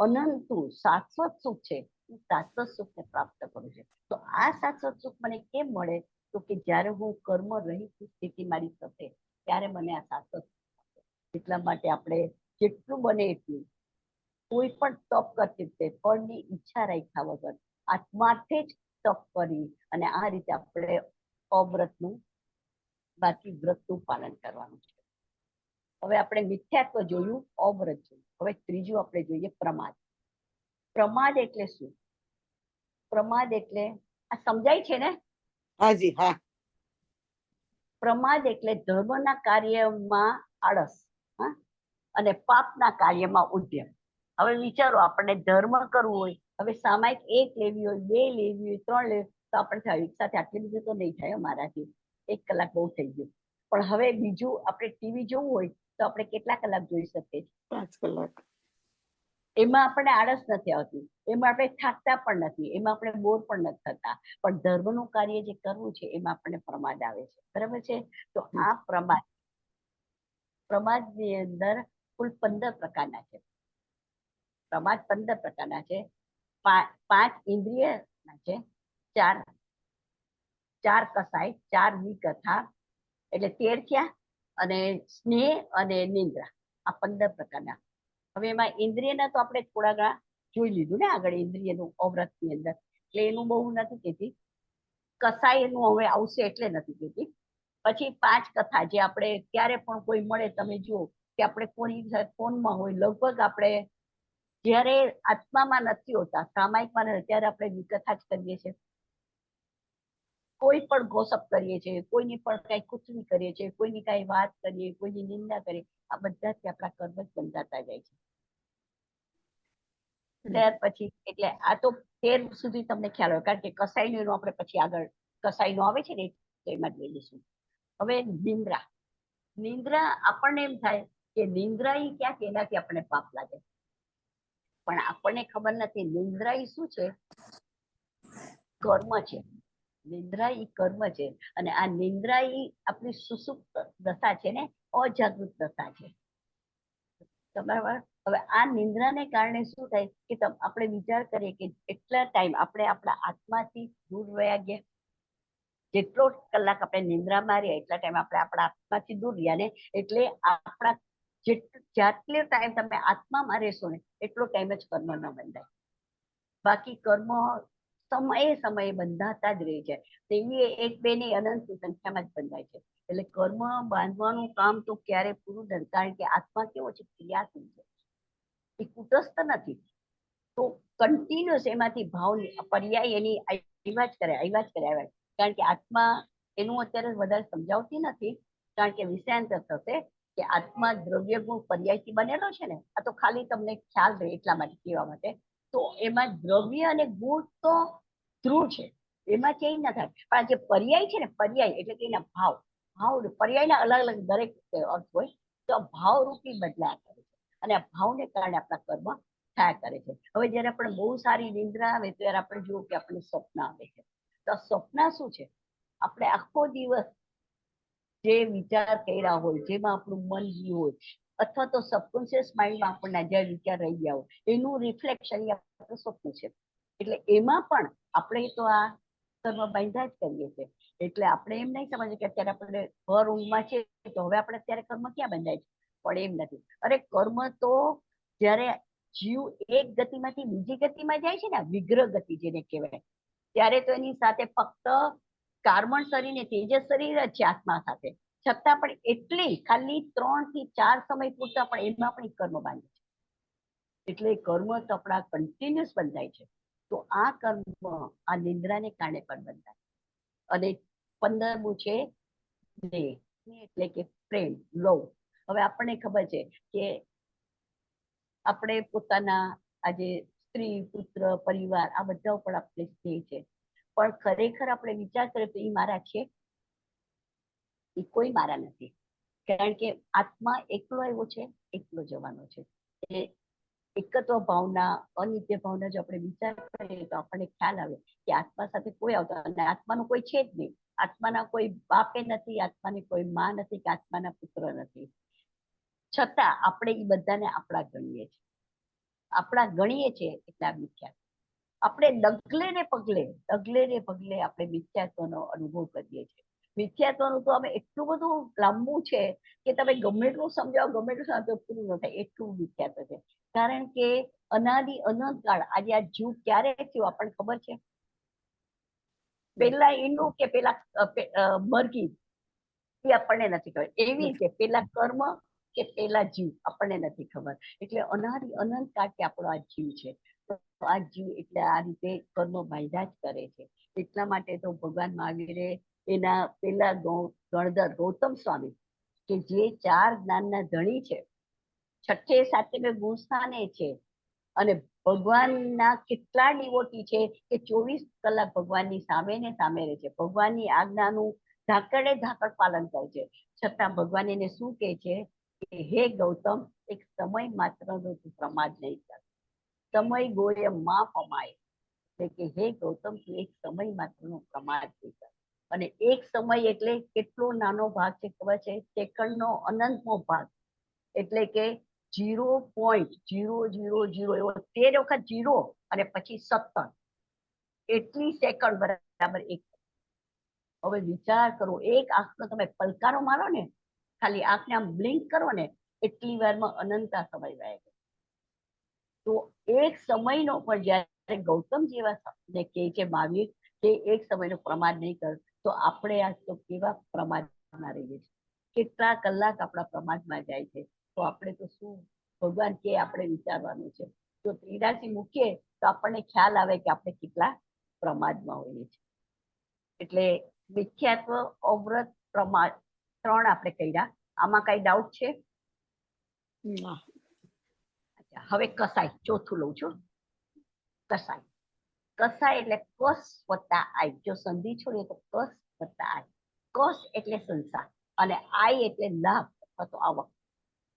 અનંતું શાશ્વત સુખ છે એ શાશ્વત સુખને પ્રાપ્ત કરવું છે. તો આ શાશ્વત સુખ મને કેમ મળે? તો કે જ્યારે હું કર્મ રહિત સ્થિતિ મારી થશે ત્યારે મને આ શાશ્વત સુખ મળે. એટલા માટે આપણે જેટલું બને એટલું કોઈ પણ તપ કરતી વખતે ફળની ઈચ્છા રાખ્યા વગર આત્માર્થે જ તપ કરી અને આ રીતે આપણે અવ્રતનું બાકી વ્રતનું પાલન કરવાનું છે. હવે આપણે મિથ્યાત્વ જોયું, અવ્રત જોયું. હવે ત્રીજું આપણે જોઈએ પ્રમાદ. પ્રમાદ એટલે શું? પ્રમાદ એટલે આ સમજાય છે ને? હાજી હા. પ્રમાદ એટલે ધર્મના કાર્યમાં આળસ, હા, અને પાપના કાર્યમાં ઉદ્યમ. હવે વિચારો, આપણને ધર્મ કરવું હોય, હવે સામાયિક 1 લેવી હોય, 2 લેવી હોય, 3 લેવી, તો આપણે થાય એક સાથે આટલી બધી તો નહીં થાય મારાથી, 1 કલાક બહુ થઈ ગયું. પણ હવે બીજું આપણે ટીવી જોવું હોય તો આપણે કેટલા કલાક જોઈ શકીએ? 5 કલાક. એમાં આપણને આળસ નથી આવતી, એમાં આપણે થાકતા પણ નથી, એમાં આપણે બોર પણ નથી થતા. પણ ધર્મનું કાર્ય જે કરવું છે એમાં આપણને પ્રમાદ આવે છે, બરાબર છે? તો આ પ્રમાદની અંદર કુલ 15 પ્રકારના છે. પ્રમાદ 15 પ્રકારના છે. 5 ઇન્દ્રિયના છે, 4 કસાય, 4 વિકથા, એટલે 13 થયા, અને સ્નેહ અને નિંદ્રા, આ 15 પ્રકારના. હવે એમાં ઇન્દ્રિયના તો આપણે થોડા ઘણા જોઈ લીધું ને આગળ, ઇન્દ્રિયનું અવ્રતની અંદર, એટલે એનું બહુ નથી કહેતી. કસાય એનું હવે આવશે એટલે નથી કહેતી. પછી 5 કથા, જે આપણે ક્યારે પણ કોઈ મળે, તમે જુઓ કે આપણે કોની ફોનમાં હોય, લગભગ આપણે જ્યારે આત્મામાં નથી હોતા, સામાયિકમાં નથી, ત્યારે આપણે વિકથા જ કરીએ છીએ, કોઈ પણ ગોસપ કરીએ છીએ, કોઈની પણ કઈ કુથવી કરીએ છીએ, કોઈની કઈ વાત કરીએ, કોઈની નિંદા કરીએ, આ બધાથી આપણા કર્મ જ બંધાતા જાય છે. ત્યાર પછી એટલે આ તો 13 સુધી તમને ખ્યાલ હોય, કારણ કે કસાઈનું એનું આપણે પછી આગળ કસાઈનું આવે છે ને એમાં જ લઈશું. હવે નિંદ્રા. નિંદ્રા આપણને એમ થાય કે નિંદ્રા ઈ ક્યાંક એનાથી આપણને પાપ લાગે, પણ આપણને ખબર નથી નિંદ્રા ઈ શું છે, કર્મ છે. નિંદ્રા ઈ કર્મ છે, અને આ નિંદ્રા ઈ આપણી સુસુપ્ત દશા છે ને, અજાગૃત દશા છે. બરાબર. હવે આ નિંદ્રાને કારણે શું થાય કે આપણે વિચાર કરીએ કે એટલા ટાઈમ આપણે આપણા આત્માથી દૂર રહ્યા ગયા, જેટલો કલાક આપણે નિંદ્રામાં રહ્યા એટલા ટાઈમ આપણે આપણા આત્માથી દૂર રહ્યા ને, એટલે આપણા જેટલો ટાઈમ તમે આત્મામાં રહેશો ને એટલો ટાઈમ જ કર્મ ન બંધાય. બાકી કર્મ સમયે સમયે બંધાતા જ રહે છે, તેવી એક બે ની અનંત સંખ્યામાં જ બંધાય છે. એટલે કર્મ બાંધવાનું કામ તો ક્યારે પૂરું નથી, કારણ કે આત્મા કેવો છે, ક્રિયાશીલ છે, એ કુટસ્થ નથી. તો કન્ટિન્યુઅસ એમાંથી ભાવ પર્યાય એની આવ્યા જ કરે, આવ્યા જ કરે, આવ્યા. કારણ કે આત્મા એનું અત્યારે વધારે સમજાવતી નથી, કારણ કે વિષયાંતર થશે કે આત્મા દ્રવ્ય ગુણ પર્યાયથી બનેલો છે ને, આ તો ખાલી તમને ખ્યાલ રહે એટલા માટે કહેવા માટે. તો એમાં દ્રવ્ય અને ગુણ તો ધ્રુવ છે, એમાં ચેન્જ ના થાય, પણ જે પર્યાય છે ને, પર્યાય એટલે કે એના ભાવ, પર્યાયના અલગ અલગ દરેક અર્થ હોય, તો ભાવ રૂપી બદલાયા કરે છે, અને આ ભાવને કારણે આપણા કર્મ થયા કરે છે. હવે જયારે આપણે બહુ સારી નિંદ્રા આવે ત્યારે આપણે જોયું કે આપણને સ્વપ્ન આવે છે. તો સ્વપ્ન શું છે, આપણે આખો દિવસ જે વિચાર કર્યા હોય, જેમાં આપણું મન ગયું હોય, અથવા તો સબકોન્શિયસ માઇન્ડમાં આપણને જે વિચાર રહી ગયા હોય, એનું રિફ્લેક્શન આપણું સ્વપ્ન છે. એટલે એમાં પણ આપણે તો આ કર્મ બાંધ્યા જ કરીએ છીએ. એટલે આપણે એમ નહીં સમજીએ કે અત્યારે આપણે ભર ઊંઘમાં છે તો હવે આપણે અત્યારે કર્મ ક્યાં બંધાય છે, પણ એમ નથી. અરે કર્મ તો જ્યારે જીવ એક ગતિમાંથી બીજી ગતિમાં જાય છે ને, વિગ્રહ ગતિ જેને કહેવાય, ત્યારે તો એની સાથે ફક્ત કાર્બન શરીર ને તેજસ શરીર જ છે આત્મા સાથે, છતાં પણ એટલી ખાલી 3 થી 4 સમય પૂરતા પણ એમાં પણ કર્મ બાંધે છે. એટલે કર્મ તો આપણા કન્ટિન્યુઅસ બંધાય છે. તો આ કર્મ આ નિંદ્રાને કારણે પણ બંધાય. અને 15મું છે સ્નેહ, એટલે કે પ્રેમ, લવ. હવે આપણને ખબર છે કે આપણે પોતાના આજે સ્ત્રી, પુત્ર, પરિવાર આ બધા ઉપર આપણે સ્નેહ છે, પણ ખરેખર આપણે વિચાર કરીએ તો એ મારા છે, એ કોઈ મારા નથી. કારણ કે આત્મા એકલો આવ્યો છે, એકલો જવાનો છે. એકત્વ ભાવના, અનિત્ય ભાવના જો આપણે વિચાર કરીએ તો આપણને ખ્યાલ આવે કે આત્મા સાથે કોઈ આવતા, અને આત્માનું કોઈ છે જ નહીં. આત્માના કોઈ બાપે નથી, આત્માની કોઈ માં નથી, કે આત્માના પુત્ર નથી, છતાં આપણે એ બધાને આપણા ગણીએ છીએ. આપણા ગણીએ છીએ એટલે આ મિથ્યા. આપણે ડગલે ને પગલે આપણે મિથ્યાત્વનો અનુભવ કરીએ છીએ. મિથ્યાત્વનું તો અમે એટલું બધું લાંબુ છે કે તમે ગમે એટલું સમજાવો, ગમે એટલું સમજાવો પૂરું ન થાય, એટલું મિથ્યાત્વ છે. કારણ કે અનાદિ અનંત કાળ આજે આ જીવ ક્યારે થયો આપણને ખબર છે? પેલા ઈંડું કે પેલા મરઘી, એ આપણને નથી ખબર. એવી છે પેલા કર્મ કે પેલા જીવ, આપણને નથી ખબર. એટલે અનાદિ અનંત કાળથી આપણો આ જીવ છે. આ જીવ એટલે આ રીતે કર્મ બાંધ્યા જ કરે છે. એટલા માટે તો ભગવાન મહાવીરે એના પેલા ગણધર ગૌતમ સ્વામી, કે જે 4 જ્ઞાનના ધણી છે, 6 7 ગુણ સ્થાને છે, અને ભગવાનના કેટલા ડિવોટી છે કે 24 કલાક ભગવાનની સામે ને સામે રહે છે, ભગવાનની આજ્ઞાનું ધાકડે ધાકડ પાલન કરે છે. છતાં ભગવાન એને શું કહે છે કે હે ગૌતમ, એક સમય માત્રનો તું પ્રમાદ નહીં કર, સમય ગોય માં પમાય. એટલે કે હે ગૌતમ, તું એક સમય માત્રનો પ્રમાદ નહીં કર. અને એક સમય એટલે કેટલો નાનો ભાગ છે ખબર છે? સેકન્ડનો અનંતનો ભાગ. એટલે કે 0.000 એવો 13 વખત 0 અને પછી 17, એટલી સેકન્ડ બરાબર એક. હવે વિચાર કરો, એક આંખનો તમે પલકારો મારો ને, ખાલી આંખને આમ બ્લિંક કરો ને, એટલી વારમાં અનંતા સમય વહે. તો એક સમયનો પણ જ્યારે ગૌતમ જેવા ને કહે છે મહાવીર કે એક સમયનો પ્રમાદ નહીં કર, તો આપણે આ તો કેવા પ્રમાદમાં રહીએ છીએ, કેટલા કલાક આપણા પ્રમાદમાં જાય છે. તો આપણે તો શું, ભગવાન કે આપણે વિચારવાનું છે જો ત્રિરાશી મૂકીએ તો આપણને ખ્યાલ આવે કે આપણે કેટલા પ્રમાદમાં હોઈએ છીએ. એટલે મિથ્યાત્વ, અવ્રત, પ્રમાદ 3 આપણે કર્યા. આમાં કઈ ડાઉટ છે? ના. હવે કસાય ચોથું લઉં છું. કસાય કસાય એટલે કસ વત્તા આઈ. જો સંધિ છોડીએ તો કસ વત્તા આઈ. કસ એટલે સંસાર અને આઈ એટલે લાભ અથવા તો આવક.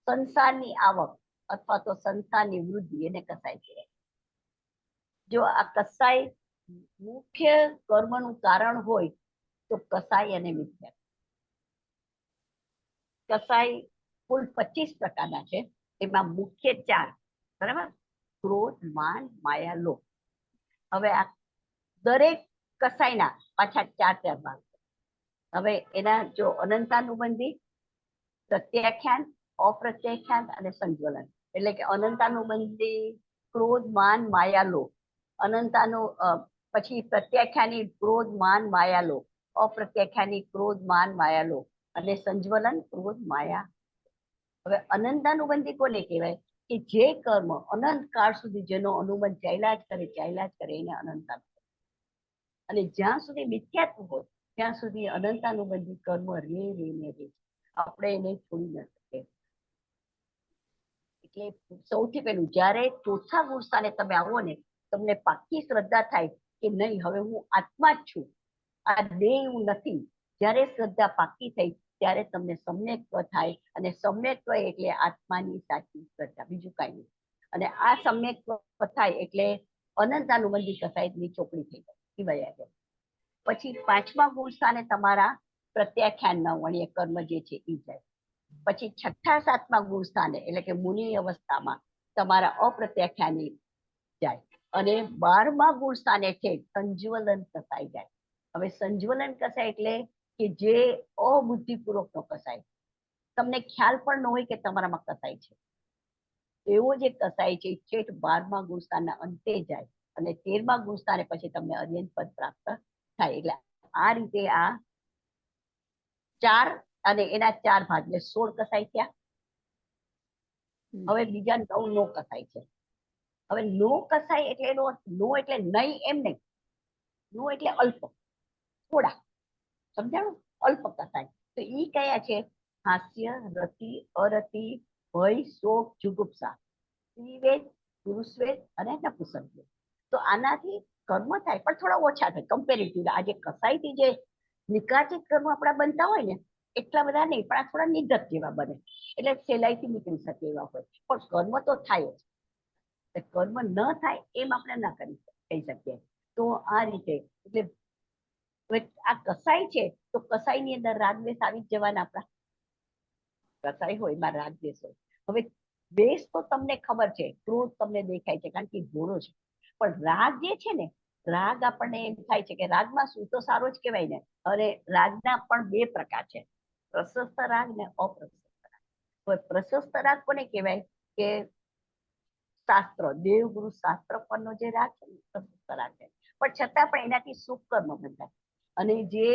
સંસારની આવક અથવા તો સંસારની વૃદ્ધિ એને કસાય કહેવાય. જો આ કસાય મુખ્ય કર્મનું કારણ હોય તો કસાય અને મિથ્યા. કસાય કુલ 25 પ્રકારના છે. એમાં મુખ્ય 4, બરાબર? ક્રોધ, માન, માયા, લોભ. હવે આ દરેક કસાયના પાછા 4 ભાગ. હવે એના જો અનંતાનુબંધી, પ્રત્યાખ્યાન, અપ્રત્યાખ્યાન અને સંજ્વલન. એટલે કે અનંતાનુબંધી ક્રોધ, માન, માયા, લોભ. પછી પ્રત્યાખ્યાની ક્રોધ, માન, માયા, લોભ. અપ્રત્યાખ્યાની ક્રોધ, માન, માયા, લોભ અને સંજ્વલન ક્રોધ, માયા. હવે અનંતાનુબંધી કોને કહેવાય? કે જે કર્મ અનંત કાળ સુધી જેનો અનુબંધ ચાલ્યા જ કરે એને અનંતાનુબંધી. અને જ્યાં સુધી મિથ્યાત્વ હોય ત્યાં સુધી અનંતાનુબંધી કર્મ રે. આપણે એને છોડી ન શકીએ. એટલે સૌથી પહેલું જ્યારે ચોથા ગુણ સ્થાને તમે આવો ને, તમને પાક્કી શ્રદ્ધા થાય કે નહીં, હવે હું આત્મા જ છું, આ દેહ હું નથી. જ્યારે શ્રદ્ધા પાક્કી થઈ ત્યારે તમને સમ્યક્ત્વ થાય. અને સમ્યક્ત્વ એટલે આત્માની સાચી શ્રદ્ધા, બીજું કાંઈ નહીં. અને આ સમ્યક્ત્વ થાય એટલે અનંતાનુબંધી કસાયની ચોપડી થઈ જાય. પછી 5મા ગુણ સ્થાને તમારા પ્રત્યાખ્યાન ન વણીએ કર્મ જે છે એ જાય. પછી 6ઠા 7મા ગુણ સ્થાને એટલે કે મુનિ અવસ્થામાં તમારા અપ્રત્યાખ્યાની જાય. અને 12મા ગુણ સ્થાને છે સંજ્વલન કસાય જાય. હવે સંજ્વલન કસાય એટલે કે જે અબુદ્ધિપૂર્વકનો કસાય, તમને ખ્યાલ પણ ન હોય કે તમારામાં કસાય છે, એવો જે કસાય છે છેક 12મા ગુણ સ્થાનના અંતે જાય. અને 13મા ગુણ સ્થાને પછી તમને અર્યન પદ પ્રાપ્ત થાય. એટલે આ રીતે આ 4 અને એના 4 ભાગ એટલે 16 કસાય થયા. હવે બીજા 9 નો કસાય છે. હવે નો કસાય એટલે એનો નો એટલે નહીં એમ નહીં. નો એટલે અલ્પ, થોડા. સમજાણું? અલ્પ કસાય. તો ઈ કયા છે? હાસ્ય, રતિ, અરતિ, ભય, શોક, જુગુપ્સા, સ્ત્રીવેદ, પુરુષવેદ અને નપુંસકવેદ. તો આનાથી કર્મ થાય પણ થોડા ઓછા થાય કમ્પેરેટિવ. આજે કસાયથી જે નિકાચિત કર્મ આપણા બનતા હોય ને એટલા બધા નહીં, પણ આ થોડા નિધક જેવા બને. એટલે સહેલાઈથી નીકળી શકે એવા હોય. પણ કર્મ તો થાય જ. કર્મ ન થાય એમ આપણે ના કહી શકીએ. તો આ રીતે એટલે આ કસાય છે તો કસાયની અંદર રાગદ્વેષ આવી જ જવાના આપણા. કસાય હોય એમાં રાગદ્વેષ હોય. હવે દ્વેષ તો તમને ખબર છે, ક્રોધ તમને દેખાય છે કારણ કે ઘોડો છે. પણ રાગ જે છે ને, રાગ આપણને એમ થાય છે કે રાગમાં શું તો સારો જ કહેવાય ને. અને રાગના પણ 2 પ્રકાર છે, પ્રશસ્ત રાગ ને અપ્રશસ્ત રાગ. હવે પ્રશસ્ત રાગ કોને કહેવાય? કે શાસ્ત્ર, દેવગુરુ શાસ્ત્ર પરનો જે રાગ છે પ્રશસ્ત રાગ છે. પણ છતાં પણ એનાથી શુભ કર્મ બંધાય. અને જે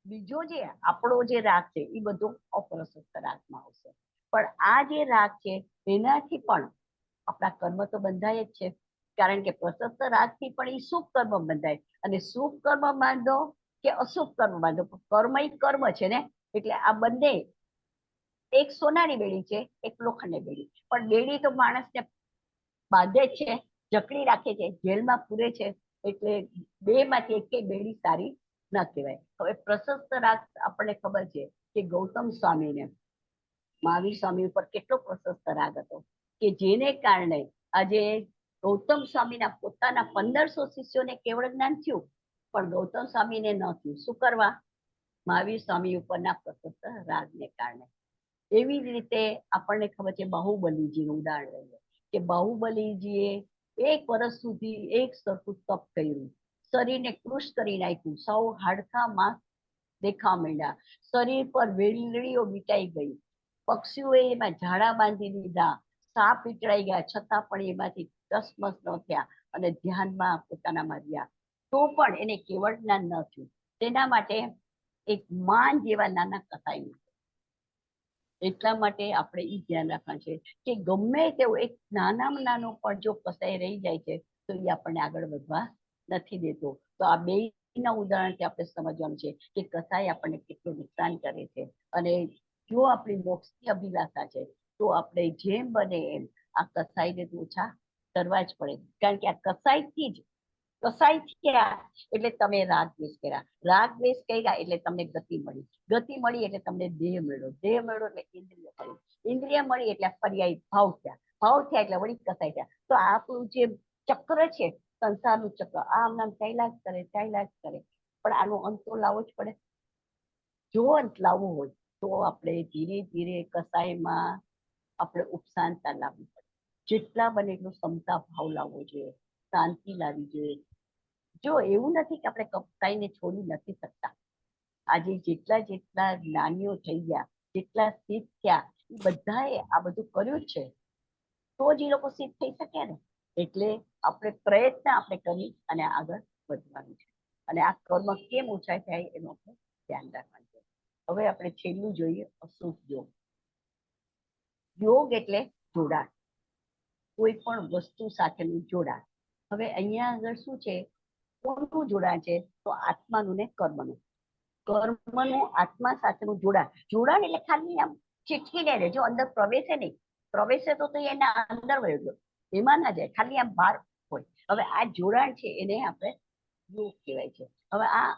બીજો જે આપણો જે રાગ છે એ બધો અપ્રશસ્ત રાગમાં આવશે. પણ આ જે રાગ છે એનાથી પણ આપણા કર્મ તો બંધાય જ છે. કારણ કે પ્રશસ્ત રાગથી પણ એ શુભ કર્મ બંધાય. અને શુભ કર્મ બાંધો કે અશુભ કર્મ બાંધો, કર્મ એ કર્મ છે ને. એટલે આ બંને, એક સોનાની બેડી છે, એક લોખંડની બેડી. પણ બેડી તો માણસને બાંધે છે, જકડી રાખે છે, જેલમાં પૂરે છે. એટલે 2 માંથી એક બેડી સારી ન કહેવાય. હવે પ્રશસ્ત રાગ આપણને ખબર છે કે ગૌતમ સ્વામીને, મહાવીર સ્વામી ઉપર કેટલો પ્રશસ્ત રાગ હતો કે જેને કારણે આજે ગૌતમ સ્વામીના પોતાના 1500 શિષ્યોને કેવળ જ્ઞાન થયું, પણ ગૌતમ સ્વામીને ન થયું. શું કરવા? મહાવીર સ્વામી ઉપરના પ્રશસ્ત રાગને કારણે. એવી જ રીતે આપણને ખબર છે બાહુબલીજીનું ઉદાહરણ લઈએ કે બાહુબલીજીએ 1 વર્ષ સુધી એક સરખું તપ કર્યું. શરીરને કૃશ કરી નાખ્યું, સૌ હાડકાં માંસ દેખાવા માંડ્યા, શરીર પર વેલડીઓ વીંટાઈ ગઈ, પક્ષીઓએ એમાં ઝાડા બાંધી દીધા, સાપ વીંટળાઈ ગયા, છતાં પણ એમાંથી ટસમસ ન થયા અને ધ્યાનમાં પોતાનામાં રહ્યા. તો પણ એને કેવળ જ્ઞાન ન થયું. તેના માટે એક માન જેવા નાના કસાય, એટલા માટે આપણે એ ધ્યાન રાખવાનું છે કે ગમે તેવું એક નાનામાં નાનો પણ જો કસાઈ રહી જાય છે તો એ આપણને આગળ વધવા નથી દેતો. તો આ બેયના ઉદાહરણથી આપણે સમજવાનું છે કે કસાઈ આપણને કેટલું નુકસાન કરે છે. અને જો આપણી મોક્ષની અભિલાષા છે તો આપણે જેમ બને એમ આ કસાઈને ઓછા કરવા જ પડે. કારણ કે આ કસાઈથી જ કસાઈ થયા એટલે તમે રાગ દ્વેષ કર્યા, રાગ દ્વેષ કર્યા એટલે તમને ગતિ મળી, ગતિ મળી એટલે તમને દેહ મળ્યો, દેહ મળ્યો એટલે ઇન્દ્રિય મળી, ઇન્દ્રિય મળી એટલે પર્યાય ભાવ થયા, ભાવ થયા એટલે વળી કસાઈ થયા. તો આપણું જે ચક્ર છે સંસારનું ચક્ર આમ નામ ચાલ્યા જ કરે, ચાલ્યા જ કરે. પણ આનો અંત તો લાવવો જ પડે. જો અંત લાવવો હોય તો આપણે ધીરે ધીરે કસાઈમાં આપણે ઉપશાંતતા લાવવી પડે. જેટલા બને એટલું ક્ષમતા ભાવ લાવવો જોઈએ, શાંતિ લાવવી જોઈએ. જો એવું નથી કે આપણે કસાઈને છોડી નથી શકતા. આજે જેટલા જેટલા જ્ઞાનીઓ થઈ ગયા, જેટલા સિદ્ધ થયા, એ બધાએ આ બધું કર્યું છે તો જ એ લોકો સિદ્ધ થઈ શકે ને. એટલે આપણે પ્રયત્ન આપણે કરી અને આગળ વધવાનું છે. અને આ કર્મ કેમ ઓછા થાય એનું આપણે ધ્યાન રાખવાનું છે. હવે આપણે છેલ્લું જોઈએ અશુભ યોગ. યોગ એટલે જોડાણ, કોઈ પણ વસ્તુ સાથેનું જોડાણ. હવે અહીંયા આગળ શું છે, કોનું જોડાણ છે તો આત્માનું ને કર્મનું. કર્મનું આત્મા સાથેનું જોડાણ. જોડાણ એટલે ખાલી આમ ચીટકીને રહે, જો અંદર પ્રવેશે નહીં. પ્રવેશે તો એના અંદર વયો ગયો, એમાં ના જાય, ખાલી આમ બહાર હોય. હવે આ જોડાણ છે એને આપણે યોગ કહેવાય છે. હવે આ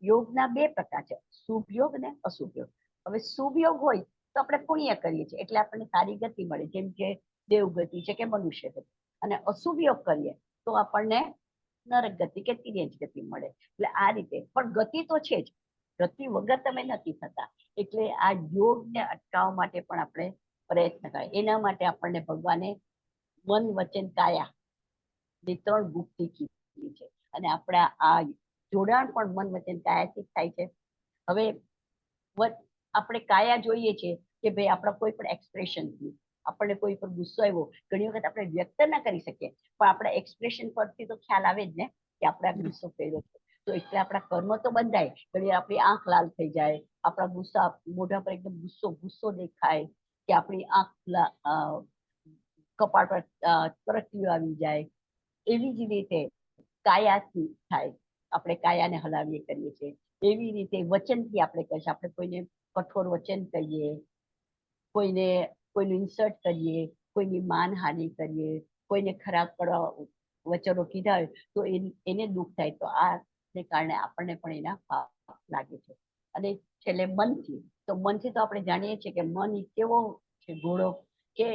યોગના બે પ્રકાર છે, શુભ યોગ ને અશુભ યોગ. હવે શુભ યોગ હોય તો આપણે પુણ્ય કરીએ છીએ એટલે આપણને સારી ગતિ મળે, જેમ કે દેવગતિ છે કે મનુષ્ય ગતિ. અને અશુભ યોગ કરીએ તો આપણને નરક ગતિ કે તિર્યંચ ગતિ મળે. એટલે આ રીતે પણ ગતિ તો છે જ, ગતિ વગર તમે નથી થતા. એટલે આ યોગને અટકાવવા માટે પણ આપણે પ્રયત્ન કરીએ. એના માટે આપણને ભગવાને મન વચન કાયા ની 3 ગુપ્તી કીધી છે. અને આપણા આ જોડાણ પણ મન વચન કાયાથી થાય છે. હવે આપણે કાયા જોઈએ છે કે ભાઈ આપણા કોઈ પણ એક્સપ્રેશનથી આપણને કોઈ પર ગુસ્સો આવ્યો, ઘણી વખત આપણે વ્યક્ત ના કરી શકીએ પણ આપણા એક્સપ્રેશન પરથી તો ખ્યાલ આવે જ ને કે આપણે આ ગુસ્સો કર્યો છે. તો એટલે આપણા કર્મ તો બંધાય. ઘણી આપણી આંખ લાલ થઈ જાય, આપણા ગુસ્સા મોઢા પર એકદમ ગુસ્સો ગુસ્સો દેખાય, કે આપણી આંખ કપાળ પર તરકીઓ આવી જાય. એવી જ રીતે કાયાથી થાય, આપણે કાયાને હલાવીએ કરીએ છીએ. એવી રીતે વચનથી આપણે કહીએ, આપણે કોઈને કઠોર વચન કહીએ, કોઈને કોઈનું ઇન્સર્ટ કરીએ, કોઈની માનહાનિ કરીએ, કોઈને ખરાબ વચનો કીધા હોય તો એને દુઃખ થાય. તો આને કારણે આપણને પણ એના પાપ લાગે છે. અને છેલ્લે મનથી, તો મનથી તો આપણે જાણીએ છીએ કે મન કેવો છે ઘોડો, કે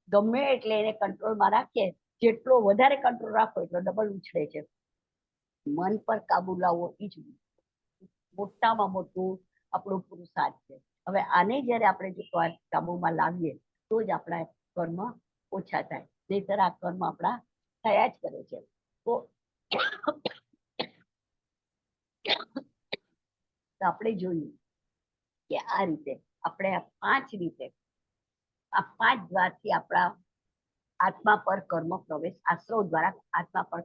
ગમે એટલે એને કંટ્રોલમાં રાખીએ, જેટલો વધારે કંટ્રોલ રાખો એટલો ડબલ ઉછળે છે. મન પર કાબુ લાવવો એ જ મોટામાં મોટું આપણું પુરુષાર્થ છે. હવે આને જ્યારે આપણે જો કાબુમાં લાવીએ તો જ આપણા કર્મ ઓછા થાય, નહીતર આ કર્મ આપણા થયા જ કરે છે. તો આપણે જોયું કે આ રીતે આપણે આ 5 રીતે, આ 5 દ્વારથી આપણા આત્મા પર કર્મ પ્રવેશ, આશ્રવ દ્વારા આત્મા પર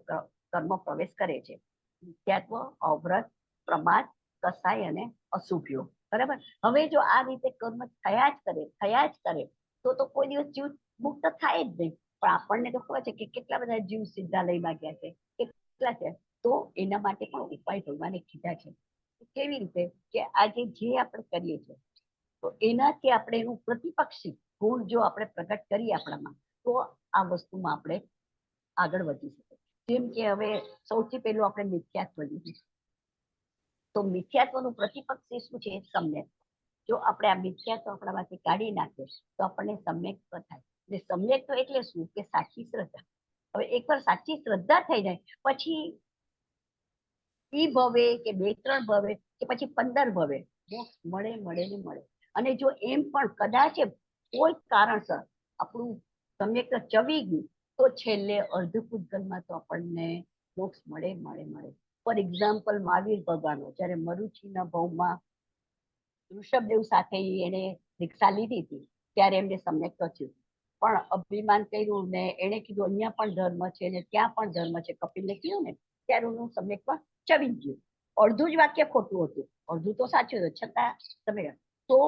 કર્મ પ્રવેશ કરે છે. નિત્યત્વ, અવ્રત, પ્રમાદ, કસાય અને અશુભ યોગ. બરાબર. હવે જો આ રીતે કર્મ થયા જ કરે તો કોઈ દિવસ જીવ મુક્ત થાય જ નહીં. પણ આપણને તો ખબર છે કે કેટલા બધા જીવ સિદ્ધાલયમાં ગયા છે, કેટલા છે. તો એના માટે પણ ઉપાય ભગવાને કીધા છે. કેવી રીતે કે આજે જે આપણે કરીએ છીએ તો એનાથી આપણે એનું પ્રતિપક્ષી ગુણ જો આપણે પ્રગટ કરીએ આપણામાં, તો આ વસ્તુમાં આપણે આગળ વધી શકીએ. જેમ કે હવે સૌથી પહેલું આપણે મિથ્યાત્વ લીધું, તો મિથ્યાત્વનું પ્રતિપક્ષી શું છે? સમ્યક. જો આપણે આ મિથ્યાત્વ આપણામાંથી કાઢી નાખીએ તો આપણને સમ્યક્ત્વ થાય. એટલે સમ્યક્ત્વ એટલે શું? કે સાચી શ્રદ્ધા. હવે એકવાર સાચી શ્રદ્ધા થઈ જાય પછી ઈ ભવે કે 2-3 ભવે કે પછી 15 ભવે મોક્ષ મળે ને મળે. અને જો એમ પણ કદાચ કોઈ કારણસર આપણું સમ્યક ચવી ગયું તો છેલ્લે અર્ધ પૂતગલમાં તો આપણને મોક્ષ મળે. ફોર એક્ઝામ્પલ, મહાવીર ભગવાનનો જ્યારે મરુચિના ભવમાં ઋષભદેવ સાથે એને દીક્ષા લીધી હતી ત્યારે એમને સમ્યક થયું, પણ અભિમાન કર્યું ને એને કીધું અહીંયા પણ ધર્મ છે ને ત્યાં પણ ધર્મ છે, કપિલને કીધું ને, ત્યારે હું સમ્યકમાં ચવી ગયું. અડધું જ વાક્ય ખોટું હતું, અડધું તો સાચું હતું, છતાં તમે તો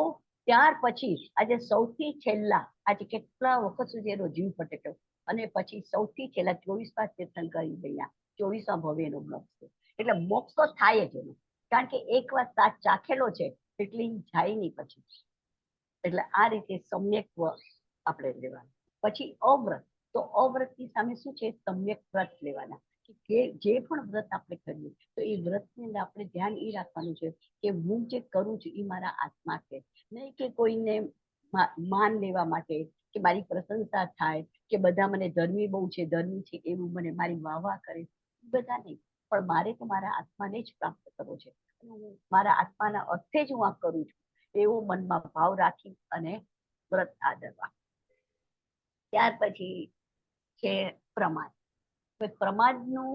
ત્યાર પછી આજે સૌથી છેલ્લા આજે કેટલા વખત સુધી એનો જીવ ભટક્યો અને પછી સૌથી છેલ્લા 24મા તીર્થંકર ગયા 24મા ભવ્યનો મોક્ષ છે. એટલે મોક્ષ તો થાય જ એનો, કારણ કે એક વાર સાથ ચાખેલો છે એટલે ઈ જાય નહીં પછી. એટલે આ રીતે સમ્યક આપણે લેવાનું. પછી અવ્રત, તો અવ્રતની સામે શું છે? સમ્યક વ્રત લેવાના. કે જે પણ વ્રત આપણે કરીએ તો એ વ્રતની અંદર આપણે ધ્યાન એ રાખવાનું છે કે હું જે કરું છું એ મારા આત્મા છે, નહીં કે કોઈને માન લેવા માટે કે મારી પ્રશંસા થાય કે બધા મને ધર્મી બહુ છે, ધર્મી છે એવું મને મારી વાહ કરે, બધા નહીં. પણ મારે તો મારા આત્માને જ પ્રાપ્ત કરવો છે. હું મારા આત્માના અર્થે જ હું આ કરું છું એવો મનમાં ભાવ રાખી અને વ્રત આદરવા. ત્યાર પછી છે પ્રમાદ. પ્રમાદનું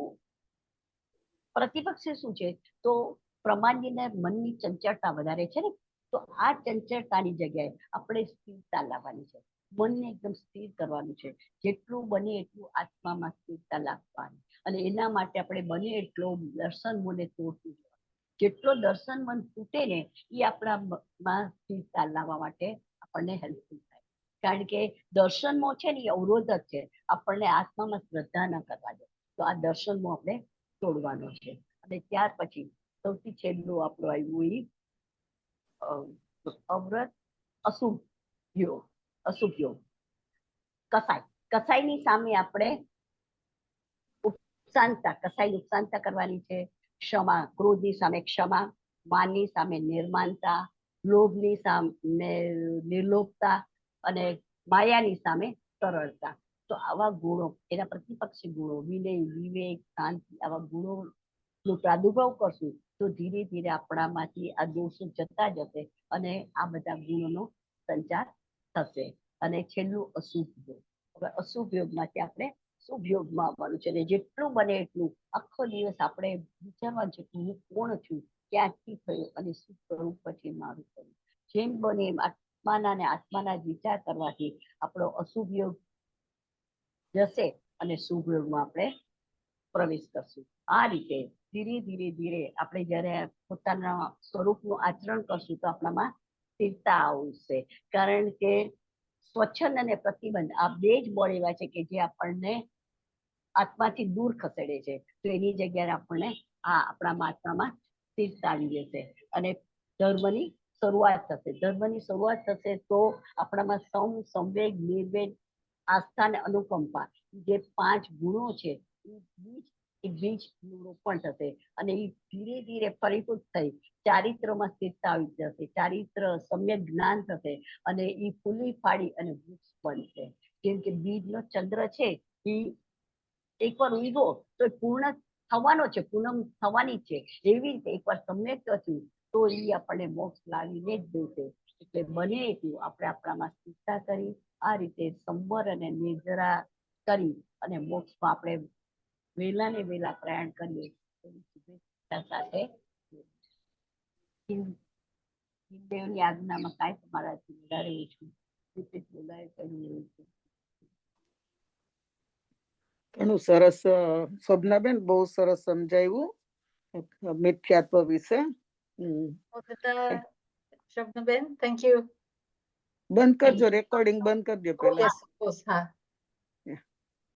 પ્રતિપક્ષ શું છે? તો પ્રમાદની મનની ચંચળતા વધારે છે ને, તો આ ચંચળતાની જગ્યાએ આપણે સ્થિરતા લાવવાની છે. મનને એકદમ સ્થિર કરવાનું છે. જેટલું બને એટલું આત્મામાં સ્થિરતા લાવવાની, અને એના માટે આપણે બને એટલો દર્શન મને તોડતું જવાનું. જેટલો દર્શન મન તૂટે ને એ આપણામાં સ્થિરતા લાવવા માટે આપણને હેલ્પફુલ થાય. કારણ કે દર્શનમો છે ને એ અવરોધ જ છે, આપણને આત્મામાં શ્રદ્ધા ન કરવા દે. તો આ દર્શનમો આપણે તોડવાનો છે. અને ત્યાર પછી સૌથી છેલ્લું આપણું આવ્યું એ અવ્રત અશુભ યોગ. અશુભ યોગ કસાય. કસાયની સામે આપણે ઉપશાંતતા, કસાય ઉપશાંતતા કરવાની છે. ક્ષમા, ક્રોધની સામે ક્ષમા, માનની સામે નિર્માનતા, લોભની સામે નિર્લોભતા અને માયાની સામે સરળતા. તો આવા ગુણો, એના પ્રતિપક્ષી ગુણો વિનય, વિવેક, શાંતિ, આવા ગુણોનો પ્રાદુર્ભાવ કરશું તો ધીરે ધીરે આપણામાંથી આ દોષો જતા જશે અને આ બધા ગુણોનો સંચાર થશે. અને છેલ્લું અશુભ યોગ. હવે અશુભ યોગમાંથી આપણે શુભ યોગમાં આવવાનું છે. અને જેટલું બને એટલું આખો દિવસ આપણે વિચારવા જેટલું હું કોણ છું, ક્યાંથી થયું અને શું કરું પછી મારું કરું. જેમ બને એમ આત્માના ને આત્માના જ વિચાર કરવાથી આપણો અશુભ યોગ જશે અને શુભ યોગમાં આપણે પ્રવેશ કરશું. આ રીતે ધીરે ધીરે ધીરે આપણે જ્યારે પોતાના સ્વરૂપનું આચરણ કરશું તો આપણામાં સ્થિરતા આવશે. કારણ કે સ્વચ્છંદ અને પ્રતિબંધ આ બે જ બળ એવા છે કે જે આપણને આત્માથી દૂર ખસેડે છે. તો એની જગ્યાએ આપણને આપણા આત્મામાં સ્થિરતા આવી જશે અને ધર્મની શરૂઆત થશે. ધર્મની શરૂઆત થશે તો આપણામાં સંવેગ, નિર્વેગ, આસ્થા અને અનુકંપા જે 5 ગુણો છે એ બીજનું રોપણ થશે અને એ ધીરે ધીરે ફળીભૂત થઈ ચારિત્રમાં સ્થિરતા આવી જશે. ચારિત્ર સમ્યક જ્ઞાન થશે અને એ ફૂલી ફાડી અને વૃક્ષ બનશે. કેમ કે બીજનો ચંદ્ર છે એ એકવાર ઉગ્યો તો પૂર્ણ થવાનો છે, પૂનમ થવાની છે. એવી રીતે એકવાર સમ્યક થયું તો એ આપણને મોક્ષ લાવીને જ દેશે. એટલે બને એટલું આપણે આપણામાં સ્થિરતા કરી આ રીતે સંવર અને નિર્જરા કરી અને મોક્ષમાં આપણે વહેલા ને વહેલા પ્રયાણ કરીએ એવી શુભેચ્છા સાથે દેવની આજ્ઞામાં કાંઈ તમારાથી વધારે ઓછું બોલાય કર્યું એવું છે. ઘણું સરસ શોભનાબેન, બહુ સરસ સમજાવ્યું મિથ્યાત્વ વિશે. Shabnaben, thank you. બંધ કરજો, રેકોર્ડિંગ બંધ કરજો પેલા. Yes, of course. હા.